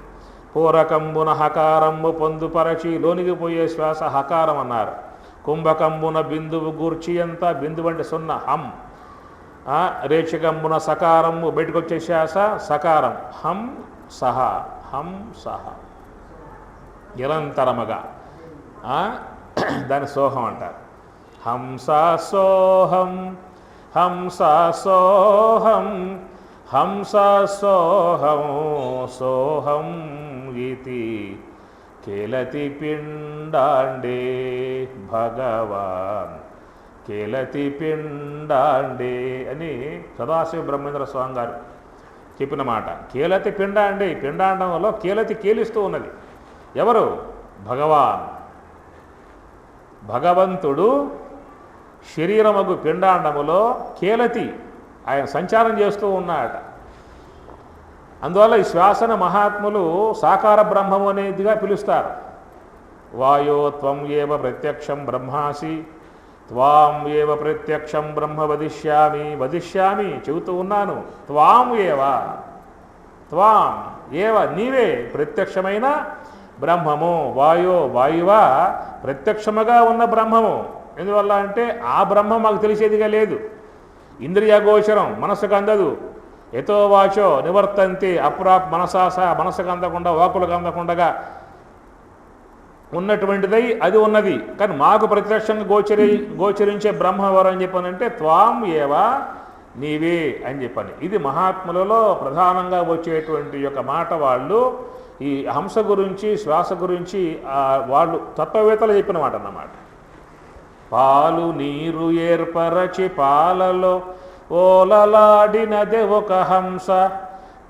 పూరకంబున హకారంబు పొందుపరచి, లోనికి పోయే శ్వాస హకారం అన్నారు. కుంభకంబున బిందువు గూర్చి ఎంత, బిందువు అంటే సున్నా, హం. రేచకంబున సకారంబు, బయటకు వచ్చే శ్వాస సకారం, హం సహ, హం సహ, నిరంతరముగా. దాని సోహం అంటారు. హంస సోహం, హంస సోహం, హంస సోహం సోహం ఇతి కేలతి పిండాండే భగవాన్, కేలతి పిండాండే అని సదాశివ బ్రహ్మేంద్ర స్వామి గారు చెప్పిన మాట. కేలతి పిండాండే, పిండాండంలో కేలతి కేలిస్తూ ఉన్నది. ఎవరు? భగవాన్. భగవంతుడు శరీరమగు పిండాండములో కేలతి ఆయన సంచారం చేస్తూ ఉన్నాడట. అందువల్ల ఈ శ్వాసన మహాత్ములు సాకార బ్రహ్మము అనేదిగా పిలుస్తారు. వాయో త్వం ఏవ ప్రత్యక్షం బ్రహ్మాసి, త్వాం ఏవ ప్రత్యక్షం బ్రహ్మ వదిష్యామి, వదిష్యామి చెబుతూ ఉన్నాను. త్వాం ఏవ, త్వాం ఏవ నీవే ప్రత్యక్షమైన బ్రహ్మము. వాయో వాయువా ప్రత్యక్షముగా ఉన్న బ్రహ్మము. ఎందువల్ల అంటే ఆ బ్రహ్మం మాకు తెలిసేదిగా లేదు. ఇంద్రియ గోచరం, మనసుకు అందదు. ఎతో వాచో నివర్తంతి అప్రాప్ మనసాస, మనసుకు అందకుండా వాకులకు అందకుండా ఉన్నటువంటిదై అది ఉన్నది. కానీ మాకు ప్రత్యక్షంగా గోచరించే బ్రహ్మ ఎవరు అని చెప్పానంటే త్వాం ఏవా నీవే అని చెప్పని. ఇది మహాత్ములలో ప్రధానంగా వచ్చేటువంటి యొక్క మాట. వాళ్ళు ఈ హంస గురించి, శ్వాస గురించి వాళ్ళు తత్వవేత్తలు చెప్పిన మాట అన్నమాట. పాలు నీరు ఏర్పరచి పాలలో ఓలలాడినదే ఒక హంస,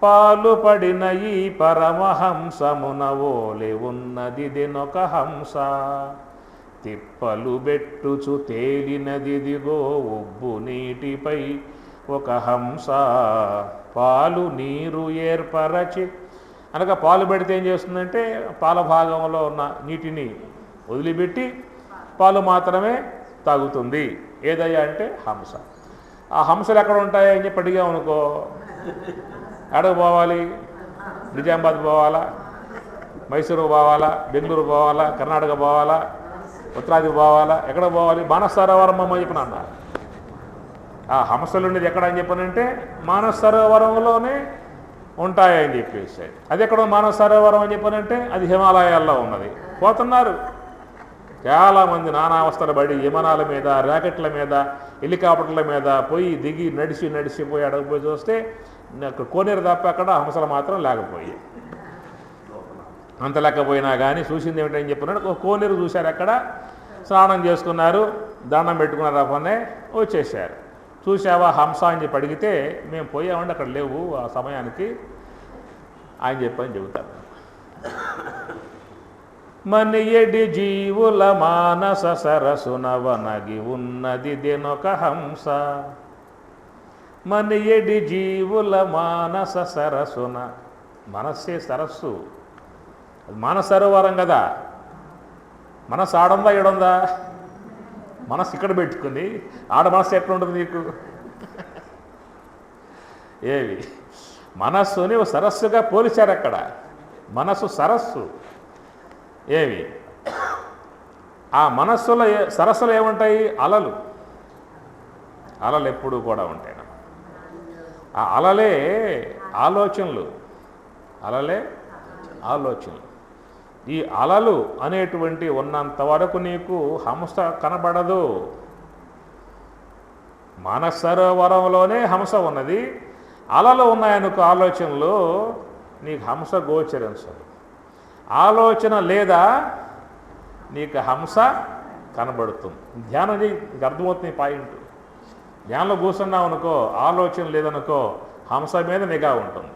పాలు పడిన ఈ పరమహంసమున ఓలే ఉన్నదిదెనొక హంస, తిప్పలు బెట్టుచు తేలినదిదిగో ఉబ్బు నీటిపై ఒక హంస. పాలు నీరు ఏర్పరచి అనగా పాలు పెడితే ఏం చేస్తుందంటే పాల భాగంలో ఉన్న నీటిని వదిలిపెట్టి పాలు మాత్రమే తాగుతుంది. ఏదయ్యా అంటే హంస. ఆ హంసలు ఎక్కడ ఉంటాయా అని చెప్పి అడిగాం అనుకో, ఎక్కడికి పోవాలి? నిజామాబాద్ పోవాలా, మైసూరు పోవాలా, బెంగళూరు పోవాలా, కర్ణాటక పోవాలా, ఉత్తరాది పోవాలా, ఎక్కడ పోవాలి? మానస సరోవరం అని చెప్పిన అన్న. ఆ హంసలు ఉండేది ఎక్కడ అని చెప్పనంటే మానస సరోవరంలోనే ఉంటాయని చెప్పేసి. అది ఎక్కడో మానస సరోవరం అని చెప్పానంటే అది హిమాలయాల్లో ఉన్నది. పోతున్నారు చాలామంది నానావస్థలు పడి విమానాల మీద, ర్యాకెట్ల మీద, హెలికాప్టర్ల మీద పోయి దిగి నడిచిపోయి అడగపోయి చూస్తే కోనేరు తప్ప అక్కడ హంసలు మాత్రం లేకపోయి. అంత లేకపోయినా కానీ చూసింది ఏమిటని చెప్పినాడు, కోనేరు చూశారు, అక్కడ స్నానం చేసుకున్నారు, దండం పెట్టుకున్నారు, అప్పనే వచ్చేసారు. చూసావా హంస అని చెప్పి అడిగితే మేము పోయామండి అక్కడ లేవు ఆ సమయానికి ఆయన చెప్పని చెబుతారు. మనియడి జీవుల మానస సరసునవనగి ఉన్నది దెనొక హంస. మనియడి జీవుల మానస సరసున, మనస్సే సరస్సు, మానస సరోవరం కదా. మనసు ఆడుందా ఈడుందా? మనసు ఇక్కడ పెట్టుకుని ఆడ మనసు ఎట్లా ఉంటుంది నీకు? ఏవి మనస్సుని సరస్సుగా పోల్చారు అక్కడ. మనస్సు సరస్సు. ఏవి ఆ మనస్సులో సరస్సులో ఏముంటాయి? అలలు. అలలు ఎప్పుడూ కూడా ఉంటాయి. ఆ అలలే ఆలోచనలు. అలలే ఆలోచనలు. ఈ అలలు అనేటువంటి ఉన్నంత వరకు నీకు హంస కనబడదు. మానస సరోవరంలోనే హంస ఉన్నది. అలలు ఉన్నాయనుకో ఆలోచనలు, నీకు హంస గోచరించదు. ఆలోచన లేదా నీకు హంస కనబడుతుంది. ధ్యానం నీకు అర్థమవుతుంది పాయింట్. ధ్యానంలో కూర్చున్నావు అనుకో, ఆలోచన లేదనుకో, హంస మీద నిఘా ఉంటుంది.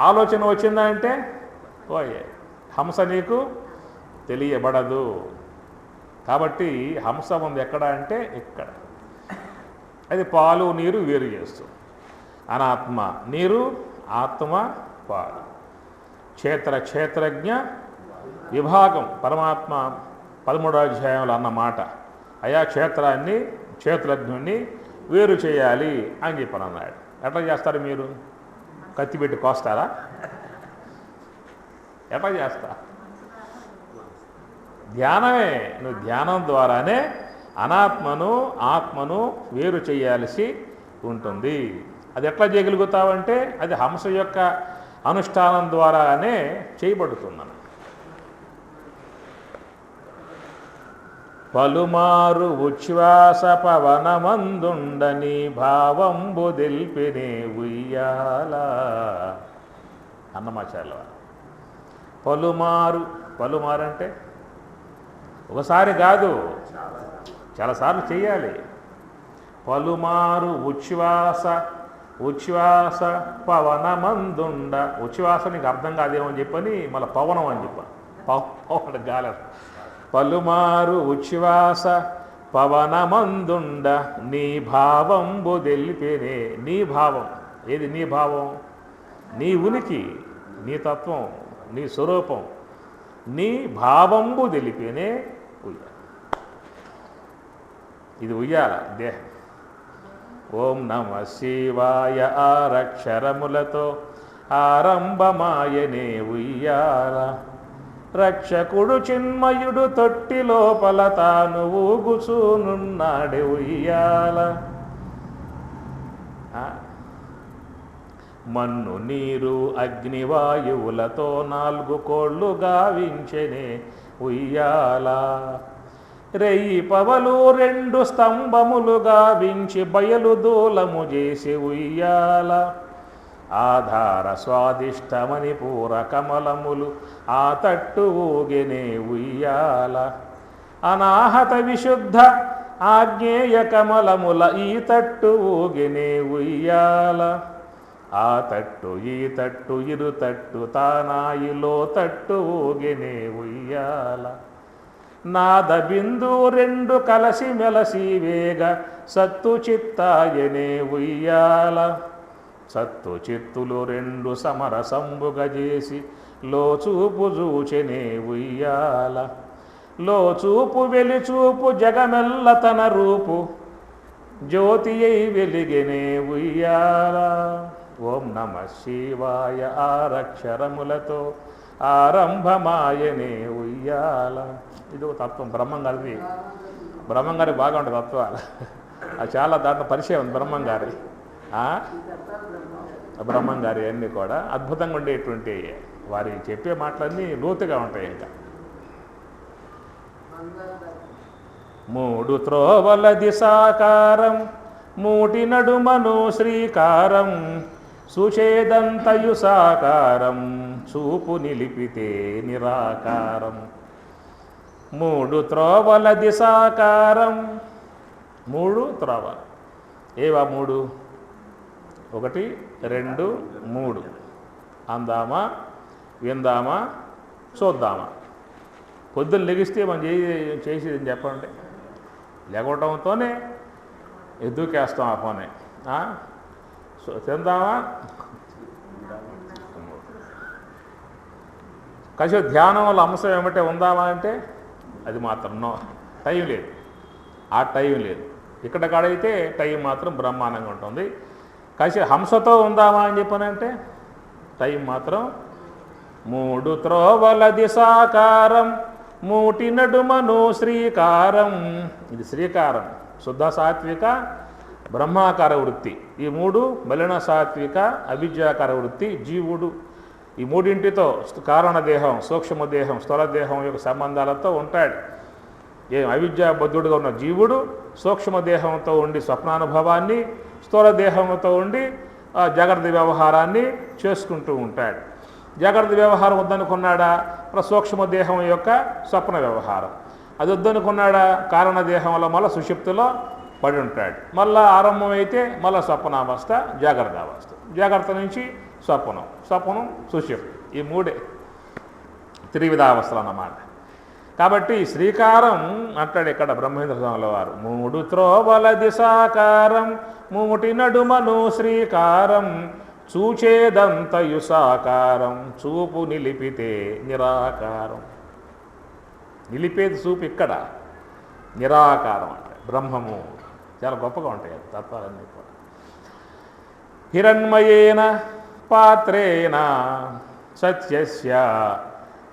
ఆలోచన వచ్చిందా అంటే ఓయే హంస నీకు తెలియబడదు. కాబట్టి హంస ఉంది ఎక్కడ అంటే ఇక్కడ. అది పాలు నీరు వేరు చేస్తుంది. అనాత్మ నీరు, ఆత్మ పాలు. క్షేత్రజ్ఞ విభాగం పరమాత్మ 13వ అధ్యాయంలో అన్నమాట. అయా క్షేత్రాన్ని క్షేత్రజ్ఞుణ్ణి వేరు చేయాలి అని చెప్పని అన్నాడు. ఎట్లా చేస్తారు మీరు? కత్తి పెట్టి కోస్తారా? ఎట్లా చేస్తా? ధ్యానమే. నువ్వు ధ్యానం ద్వారానే అనాత్మను ఆత్మను వేరు చేయాల్సి ఉంటుంది. అది ఎట్లా చేయగలుగుతావంటే అది హంస యొక్క అనుష్ఠానం ద్వారానే చేయబడుతుందని. పలుమారు ఉచ్ఛ్వాస పవనమందుండని భావంబు దిల్పినే ఉయ్యాల అన్నమాచార్యుల వారు. పలుమారు అంటే ఒకసారి కాదు, చాలాసార్లు చేయాలి. పలుమారు ఉచ్ఛ్వాస పవనమందుండ. ఉచ్ఛ్వాస నీకు అర్థం కాదేమని చెప్పని మళ్ళీ పవనం అని చెప్పాను. పవన గాలి. పలుమారు ఉచ్ఛ్వాస పవనమందుండ నీ భావంబు తెలిపినే. నీ భావం ఏది? నీ భావం నీ ఉనికి, నీ తత్వం, నీ స్వరూపం. నీ భావంబు తెలిపినే ఉయ్యాల. ఇది ఉయ్యాల దేహం. ఓం నమ శివాయ ఆరక్షరములతో ఆరంభమాయనే ఉయ్యాల. రక్షకుడు చిన్మయుడు తొట్టి లోపల తాను ఊగుచూనున్నాడే ఉయ్యాల. మన్ను నీరు అగ్నివాయువులతో 4 కోళ్ళు గావించెనే ఉయ్యాల. రెయ్యి పవలు 2 స్తంభములు గావించి బయలు దూలము చేసి ఉయ్యాల. ఆధార స్వాదిష్టమని పూర కమలములు ఆ తట్టు ఊగెనే ఉయ్యాల. అనాహత విశుద్ధ ఆజ్ఞేయ కమలముల ఈ తట్టు ఊగెనే ఉయ్యాల. ఆ తట్టు ఈ తట్టు ఇరు తట్టు తానాయిలో తట్టు ఊగెనే ఉయ్యాల. నాద బిందు 2 కలసి మెలసి వేగ సత్తు చిత్తాయనే ఉయ్యాల. సత్తు చిత్తులు 2 సమరసంబుగ చేసి లోచూపు చూచెనే ఉయ్యాల. లోచూపు వెలిచూపు జగమెల్ల తన రూపు జ్యోతి అయి వెలిగెనే ఉయ్యాల. ఓం నమ శివాయ ఆరక్షరములతో ఆరంభమాయనే ఉయ్యాల. ఇది ఒక తత్వం బ్రహ్మంగారిది. బ్రహ్మంగారికి బాగా ఉంటుంది తత్వాలు. అది చాలా దాంట్లో పరిచయం ఉంది బ్రహ్మంగారి. బ్రహ్మం గారి అన్నీ కూడా అద్భుతంగా ఉండేటువంటి వారి చెప్పే మాటలన్నీ లోతుగా ఉంటాయి. ఇంకా మూడు త్రోవల దిశాకారం మూటి నడుమను శ్రీకారం సుచేదంతయు సాకారం చూపు నిలిపితే నిరాకారం. మూడు త్రోవల దిశాకారం, మూడు త్రోవలు. ఏవా మూడు? 1, 2, 3. అందామా, విందామా, చూద్దామా. పొద్దున్న లెగిస్తే మనం చేసేది చెప్పండి. లెగవటంతోనే ఎద్దుకేస్తాం ఆ పని. తిందామా, కాసేపు ధ్యానం వల్ల అంశం ఏమంటే ఉందామా అంటే అది మాత్రం నో, టైం లేదు. ఆ టైం లేదు. ఇక్కడ కాడైతే టైం మాత్రం బ్రహ్మాండంగా ఉంటుంది. కాసేపు హంసతో ఉందామా అని చెప్పానంటే టైం మాత్రం. మూడు త్రోవల దిశాకారం మూటి నడుమను శ్రీకారం. ఇది శ్రీకారం, శుద్ధ సాత్విక బ్రహ్మాకార వృత్తి. ఈ మూడు మలిన సాత్విక అవిద్యాకార వృత్తి. జీవుడు ఈ మూడింటితో కారణదేహం, సూక్ష్మదేహం, స్థూలదేహం యొక్క సంబంధాలతో ఉంటాడు. అవిద్యాబద్ధుడుగా ఉన్న జీవుడు సూక్ష్మదేహంతో ఉండి స్వప్నానుభవాన్ని, స్థూలదేహంతో ఉండి జాగ్రత్త వ్యవహారాన్ని చేసుకుంటూ ఉంటాడు. జాగ్రత్త వ్యవహారం వద్దనుకున్నాడా, సూక్ష్మదేహం యొక్క స్వప్న వ్యవహారం. అది వద్దనుకున్నాడా, కారణదేహంలో మళ్ళీ సుషుప్తిలో పడి ఉంటాడు. మళ్ళా ఆరంభం అయితే మళ్ళీ స్వప్నావస్థ, జాగ్రత్త అవస్థ, జాగ్రత్త నుంచి స్వప్నం, స్వప్నం సుషుప్తి. ఈ మూడే త్రివిధావస్థలు అన్నమాట. కాబట్టి శ్రీకారం అంటాడు ఇక్కడ బ్రహ్మేంద్ర స్వాముల వారు. మూడు త్రోవల దిశాకారం మూటి నడుమను శ్రీకారం చూచేదంతయు సాకారం చూపు నిలిపితే నిరాకారం. నిలిపేది చూపు ఇక్కడ, నిరాకారం అంటే బ్రహ్మము. చాలా గొప్పగా ఉంటాయి తత్వాలన్నీ కూడా. హిరణ్మయేన పాత్రేణ సత్యస్య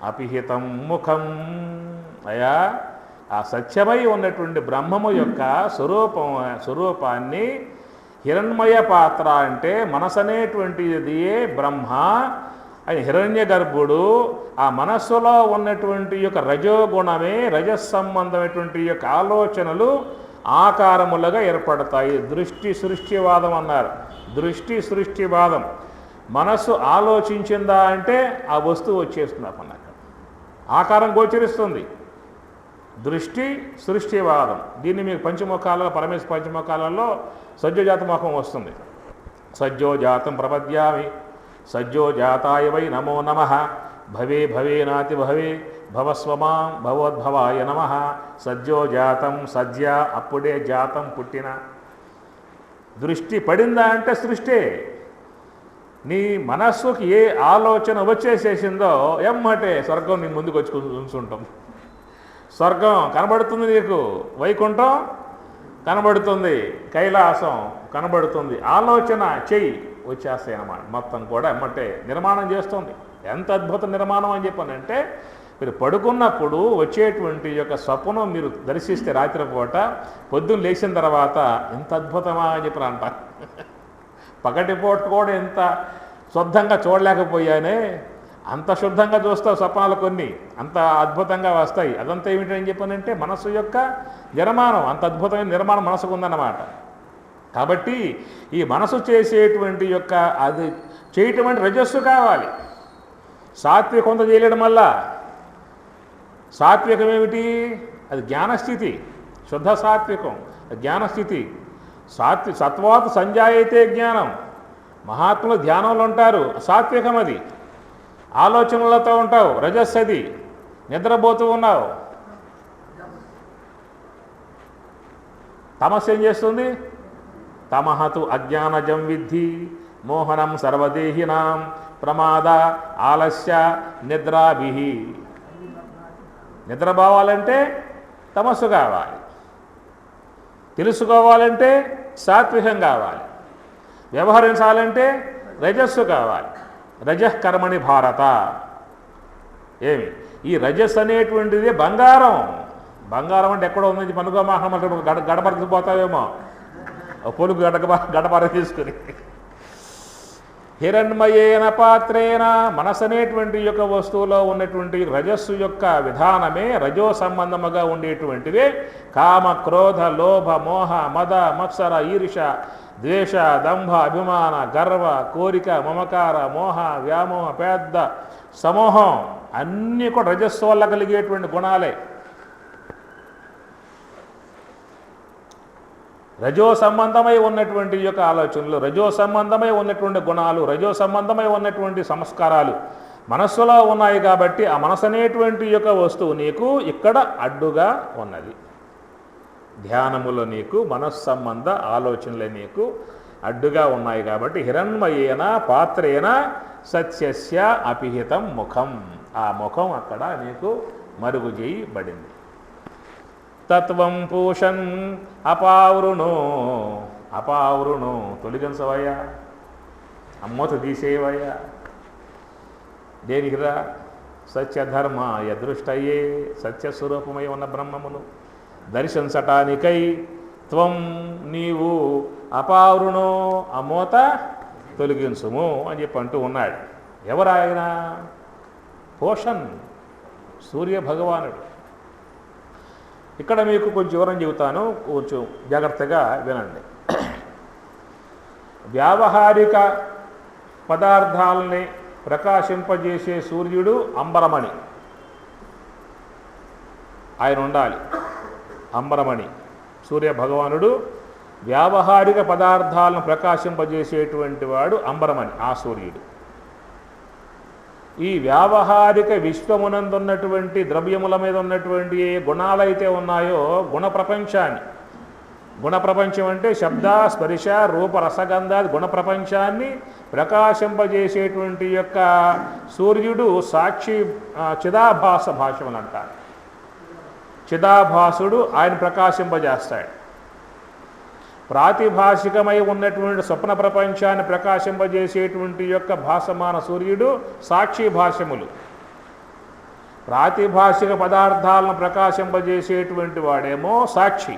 అపిహితం ముఖం. అయా ఆ సత్యమై ఉన్నటువంటి బ్రహ్మము యొక్క స్వరూపాన్ని హిరణ్మయ పాత్ర అంటే మనసు అనేటువంటిది బ్రహ్మ. ఆయన హిరణ్య గర్భుడు. ఆ మనస్సులో ఉన్నటువంటి యొక్క రజోగుణమే, రజస్సంబంధమైనటువంటి యొక్క ఆలోచనలు ఆకారములుగా ఏర్పడతాయి. దృష్టి సృష్టివాదం అన్నారు. దృష్టి సృష్టివాదం. మనస్సు ఆలోచించిందా అంటే ఆ వస్తువు వచ్చేస్తుంది. అన్నమాట ఆకారం గోచరిస్తుంది. దృష్టి సృష్టివాదం. దీన్ని మీకు పంచముఖాలలో, పరమేశ్వర పంచముఖాలలో సజ్జోజాత ముఖం వస్తుంది. సజ్జోజాతం ప్రపద్యామి సజ్జోజాతాయ వై నమో నమః భవే భవేనాతి భవే భవస్వమాం భవోద్భవాయ నమః. సజ్జోజాతం సజ్జ, అప్పుడే జాతం పుట్టిన. దృష్టి పడిందా అంటే సృష్టి. నీ మనస్సుకి ఏ ఆలోచన వచ్చేసేసిందో ఎమ్మటే స్వర్గం నీ ముందుకు వచ్చి ఉంచుంటాం. స్వర్గం కనబడుతుంది నీకు, వైకుంఠం కనబడుతుంది, కైలాసం కనబడుతుంది. ఆలోచన చెయ్యి వచ్చేస్తాయి అన్నమాట. మొత్తం కూడా ఎమ్మటే నిర్మాణం చేస్తుంది. ఎంత అద్భుత నిర్మాణం అని చెప్పానంటే, మీరు పడుకున్నప్పుడు వచ్చేటువంటి యొక్క స్వప్నం మీరు దర్శిస్తే రాత్రిపూట, పొద్దున్న లేచిన తర్వాత ఎంత అద్భుతమా అని చెప్పి అంట. పగటిపూట కూడా ఎంత శుద్ధంగా చూడలేకపోయానే, అంత శుద్ధంగా చూస్తావు స్వప్నాలు కొన్ని, అంత అద్భుతంగా వస్తాయి. అదంతా ఏమిటని చెప్పానంటే మనస్సు యొక్క నిర్మాణం. అంత అద్భుతమైన నిర్మాణం మనసుకు ఉందన్నమాట. కాబట్టి ఈ మనసు చేసేటువంటి యొక్క అది చేయటం అంటే రజస్సు కావాలి. సాత్వికం కొంత చేయలేడం వల్ల. సాత్వికం ఏమిటి? అది జ్ఞానస్థితి. శుద్ధ సాత్వికం జ్ఞానస్థితి. సత్వాత్ సంజాయతే జ్ఞానం. మహాత్ములు ధ్యానంలో ఉంటారు, సాత్వికం అది. ఆలోచనలతో ఉంటావు, రజస్సు అది. నిద్రపోతూ ఉన్నావు, తమస్సు ఏం చేస్తుంది? తమహతు అజ్ఞానజం విద్ధి మోహనం సర్వదేహినాం ప్రమాద ఆలస్య నిద్రాభిహి. నిద్రపోవాలంటే తమస్సు కావాలి, తెలుసుకోవాలంటే సాత్వికం కావాలి, వ్యవహరించాలంటే రజస్సు కావాలి. రజః కర్మణి భారత. ఏమి ఈ రజస్సు అనేటువంటిది బంగారం. బంగారం అంటే ఎక్కడో ఉందని పనుకో మాట్లాడు గడపరిపోతావేమో, పొలుగు గడపర తీసుకుని. హిరణ్మయేన పాత్రేన మనసనేటువంటి యొక్క వస్తువులో ఉన్నటువంటి రజస్సు యొక్క విధానమే రజో సంబంధముగా ఉండేటువంటివే కామ క్రోధ లోభ మోహ మద మత్సర ఈర్ష ద్వేష దంభ అభిమాన గర్వ కోరిక మమకార మోహ వ్యామోహ పెద్ద సమూహం అన్నీ కూడా రజస్సు వల్ల కలిగేటువంటి గుణాలే. రజో సంబంధమై ఉన్నటువంటి యొక్క ఆలోచనలు, రజో సంబంధమై ఉన్నటువంటి గుణాలు, రజో సంబంధమై ఉన్నటువంటి సంస్కారాలు మనస్సులో ఉన్నాయి. కాబట్టి ఆ మనసు అనేటువంటి యొక్క వస్తువు నీకు ఇక్కడ అడ్డుగా ఉన్నది. ధ్యానములో నీకు మనస్సంబంధ ఆలోచనలే నీకు అడ్డుగా ఉన్నాయి. కాబట్టి హిరణ్మయేన పాత్రేన సత్యస్య అపిహితం ముఖం, ఆ ముఖం అక్కడ నీకు మరుగు చేయబడింది. తత్వం పూషన్ అపావృణు, అపావృణు తొలగించవయ్యా, అమ్మత తీసేవయ్యా. దేనికిరా? సత్యధర్మ యదృష్టయే, సత్యస్వరూపమై ఉన్న బ్రహ్మమును దర్శించటానికై త్వం నీవు అపావృణు ఆ మూత తొలగించుము అని చెప్పి అంటూ ఉన్నాడు. ఎవరాయన? పోషన్, సూర్య భగవానుడు. ఇక్కడ మీకు కొంచెం వివరం చెబుతాను, కొంచెం జాగ్రత్తగా వినండి. వ్యావహారిక పదార్థాలని ప్రకాశింపజేసే సూర్యుడు అంబరమణి, ఆయన ఉండాలి. అంబరమణి సూర్య భగవానుడు వ్యావహారిక పదార్థాలను ప్రకాశింపజేసేటువంటి వాడు అంబరమణి, ఆ సూర్యుడు. ఈ వ్యావహారిక విశ్వమునందున్నటువంటి ద్రవ్యముల మీద ఉన్నటువంటి ఏ గుణాలైతే ఉన్నాయో గుణప్రపంచాన్ని, గుణప్రపంచం అంటే శబ్ద స్పర్శ రూప రసగంధాది గుణప్రపంచాన్ని ప్రకాశింపజేసేటువంటి యొక్క సూర్యుడు సాక్షి చిదాభాస భాషములు అంటారు. చిదాభాసుడు ఆయన ప్రకాశింపజేస్తాడు. ప్రాతిభాషికమై ఉన్నటువంటి స్వప్న ప్రపంచాన్ని ప్రకాశింపజేసేటువంటి యొక్క భాసమాన సూర్యుడు సాక్షి భాష్యములు. ప్రాతిభాషిక పదార్థాలను ప్రకాశింపజేసేటువంటి వాడేమో సాక్షి.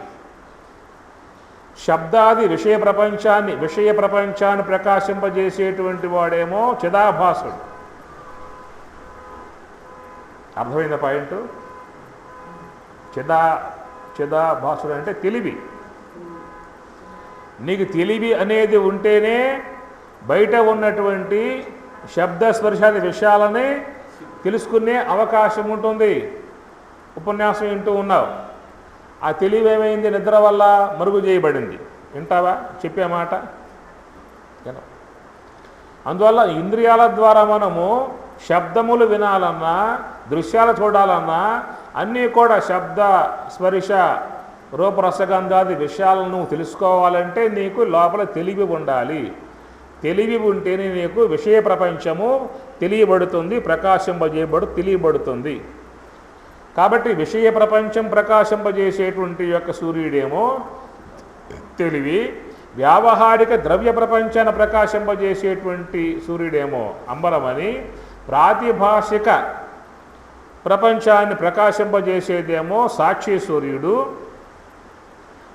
శబ్దాది విషయ ప్రపంచాన్ని ప్రకాశింపజేసేటువంటి వాడేమో చిదాభాసుడు. అర్థమైంది పాయింట్? చిదాభాసుడు అంటే తెలివి. నీకు తెలివి అనేది ఉంటేనే బయట ఉన్నటువంటి శబ్దస్పర్శాది విషయాలని తెలుసుకునే అవకాశం ఉంటుంది. ఉపన్యాసం వింటూ ఉన్నావు, ఆ తెలివి ఏమైంది? నిద్ర వల్ల మరుగు చేయబడింది. వింటావా చెప్పే మాట? అందువల్ల ఇంద్రియాల ద్వారా మనము శబ్దములు వినాలన్నా దృశ్యాలు చూడాలన్నా అన్నీ కూడా శబ్ద స్పర్శ రూపరసగంధాది విషయాలను తెలుసుకోవాలంటే నీకు లోపల తెలివి ఉండాలి. తెలివి ఉంటేనే నీకు విషయ ప్రపంచము తెలియబడుతుంది, తెలియబడుతుంది. కాబట్టి విషయ ప్రపంచం ప్రకాశింపజేసేటువంటి యొక్క సూర్యుడేమో తెలివి, వ్యావహారిక ద్రవ్య ప్రపంచాన్ని ప్రకాశింపజేసేటువంటి సూర్యుడేమో అంబరమని, ప్రాతిభాషిక ప్రపంచాన్ని ప్రకాశింపజేసేదేమో సాక్షి సూర్యుడు,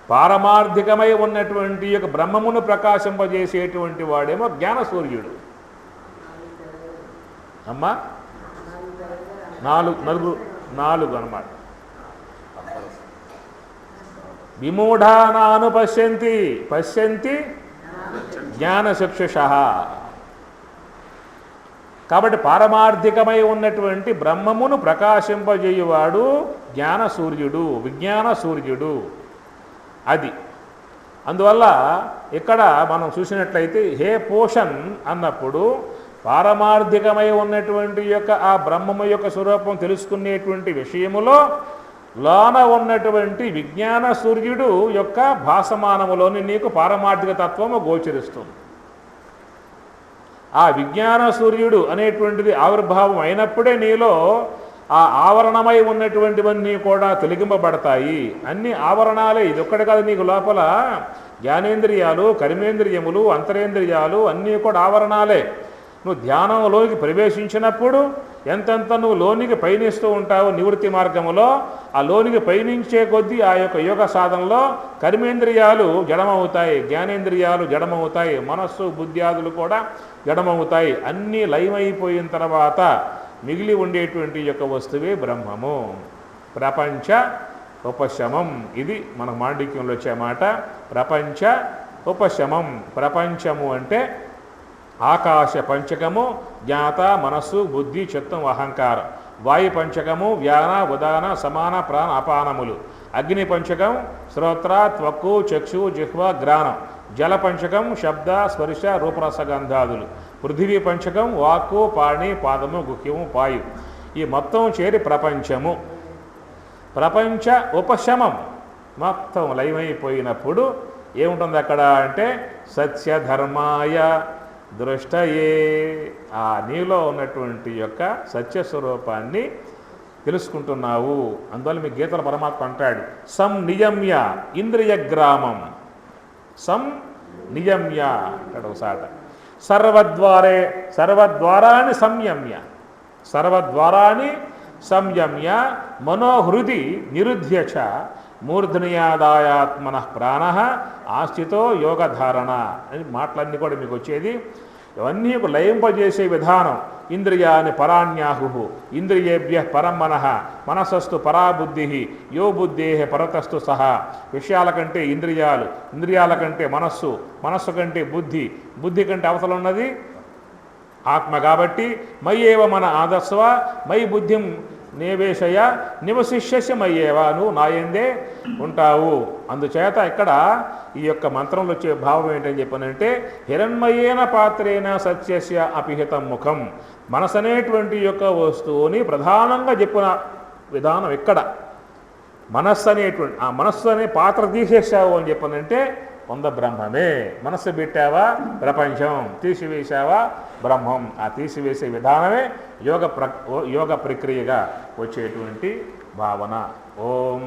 పారమార్థికమై ఉన్నటువంటి యొక్క బ్రహ్మమును ప్రకాశింపజేసేటువంటి వాడేమో జ్ఞాన సూర్యుడు. అమ్మా నాలుగు అన్నమాట. విమూఢానాను పశ్యంతి జ్ఞానచక్షుషః. కాబట్టి పారమార్థికమై ఉన్నటువంటి బ్రహ్మమును ప్రకాశింపజేయువాడు జ్ఞాన సూర్యుడు, విజ్ఞాన సూర్యుడు. అది అందువల్ల ఇక్కడ మనం చూసినట్లయితే హే పోషన్ అన్నప్పుడు పారమార్థికమై ఉన్నటువంటి యొక్క ఆ బ్రహ్మము యొక్క స్వరూపం తెలుసుకునేటువంటి విషయములో లోన ఉన్నటువంటి విజ్ఞాన సూర్యుడు యొక్క భాసమానములోని నీకు పారమార్థిక తత్వము గోచరిస్తుంది. ఆ విజ్ఞాన సూర్యుడు అనేటువంటిది ఆవిర్భావం అయినప్పుడే నీలో ఆ ఆవరణమై ఉన్నటువంటివన్నీ కూడా తొలగింపబడతాయి. అన్ని ఆవరణాలే, ఇది ఒక్కటి కాదు. నీకు లోపల జ్ఞానేంద్రియాలు, కర్మేంద్రియములు, అంతరేంద్రియాలు అన్నీ కూడా ఆవరణాలే. నువ్వు ధ్యానంలోకి ప్రవేశించినప్పుడు ఎంతెంత నువ్వు లోనికి పయనిస్తూ ఉంటావు నివృత్తి మార్గములో, ఆ లోనికి పయనించే కొద్దీ ఆ యొక్క యోగ సాధనలో కర్మేంద్రియాలు జడమవుతాయి, జ్ఞానేంద్రియాలు జడమవుతాయి, మనస్సు బుద్ధ్యాదులు కూడా జడమవుతాయి. అన్నీ లయమైపోయిన తర్వాత మిగిలి ఉండేటువంటి యొక్క వస్తువే బ్రహ్మము. ప్రపంచ ఉపశమం, ఇది మన మాండిక్యంలో వచ్చే మాట. ప్రపంచ ఉపశమం, ప్రపంచము అంటే ఆకాశ పంచకము, జ్ఞాత, మనస్సు, బుద్ధి, చిత్తం, అహంకారం. వాయు పంచకము వ్యాన, ఉదాన, సమాన, ప్రాణ, అపానములు. అగ్ని పంచకం శ్రోత్ర, త్వక్కు, చక్షు, జిహ్వ, గ్రాణం. జల పంచకం శబ్ద, స్పర్శ, రూపరసగంధాదులు. పృథివీ పంచకం వాక్కు, పాణి, పాదము, గుహ్యము, పాయు. ఈ మొత్తం చేరి ప్రపంచము. ప్రపంచ ఉపశమం, మొత్తం లయమైపోయినప్పుడు ఏముంటుంది అక్కడ అంటే సత్యధర్మాయ దృష్టయే, ఆ నీలో ఉన్నటువంటి యొక్క సత్యస్వరూపాన్ని తెలుసుకుంటున్నావు. అందువల్ల మీ గీతల పరమాత్మ అంటాడు సంనియమ్య ఇంద్రియగ్రామం. సంనియమ్య అంటాడు ఒకసాట. సర్వద్వారాన్ని సంయమ్య, సర్వద్వారాన్ని సంయమ్య మనోహృది నిరుధ్య చ మూర్ధనియాదాయాత్మన ప్రాణ ఆస్థితో యోగధారణ అని మాటలన్నీ కూడా మీకు వచ్చేది. ఇవన్నీ లయింపజేసే విధానం. ఇంద్రియాన్ని పరాణ్యాహు ఇంద్రియేభ్య పరం మనః మనసస్తు పరాబుద్ధి యో బుద్ధే పరతస్తు సహా. విషయాల కంటే ఇంద్రియాలు, ఇంద్రియాల కంటే మనస్సు, మనస్సు కంటే బుద్ధి, బుద్ధి కంటే అవతల ఉన్నది ఆత్మ. కాబట్టి మయ్యేవ మన ఆదర్శవ మయి బుద్ధిం నివేశయ నివశిష్యస్య మయ్యేవా, నువ్వు నాయందే ఉంటావు. అందుచేత ఇక్కడ ఈ యొక్క మంత్రంలో వచ్చే భావం ఏంటని చెప్పానంటే హిరణ్మయేన పాత్రేన సత్యస్య అపిహితం ముఖం. మనసు అనేటువంటి యొక్క వస్తువుని ప్రధానంగా చెప్పిన విధానం ఇక్కడ. మనస్సు అనేటువంటి ఆ మనస్సు అనే పాత్ర తీసేసావు అని చెప్పానంటే పొంద బ్రహ్మమే. మనస్సు పెట్టావా ప్రపంచం, తీసివేశావా బ్రహ్మం. ఆ తీసివేసే విధానమే యోగ ప్రక్రియగా వచ్చేటువంటి భావన. ఓం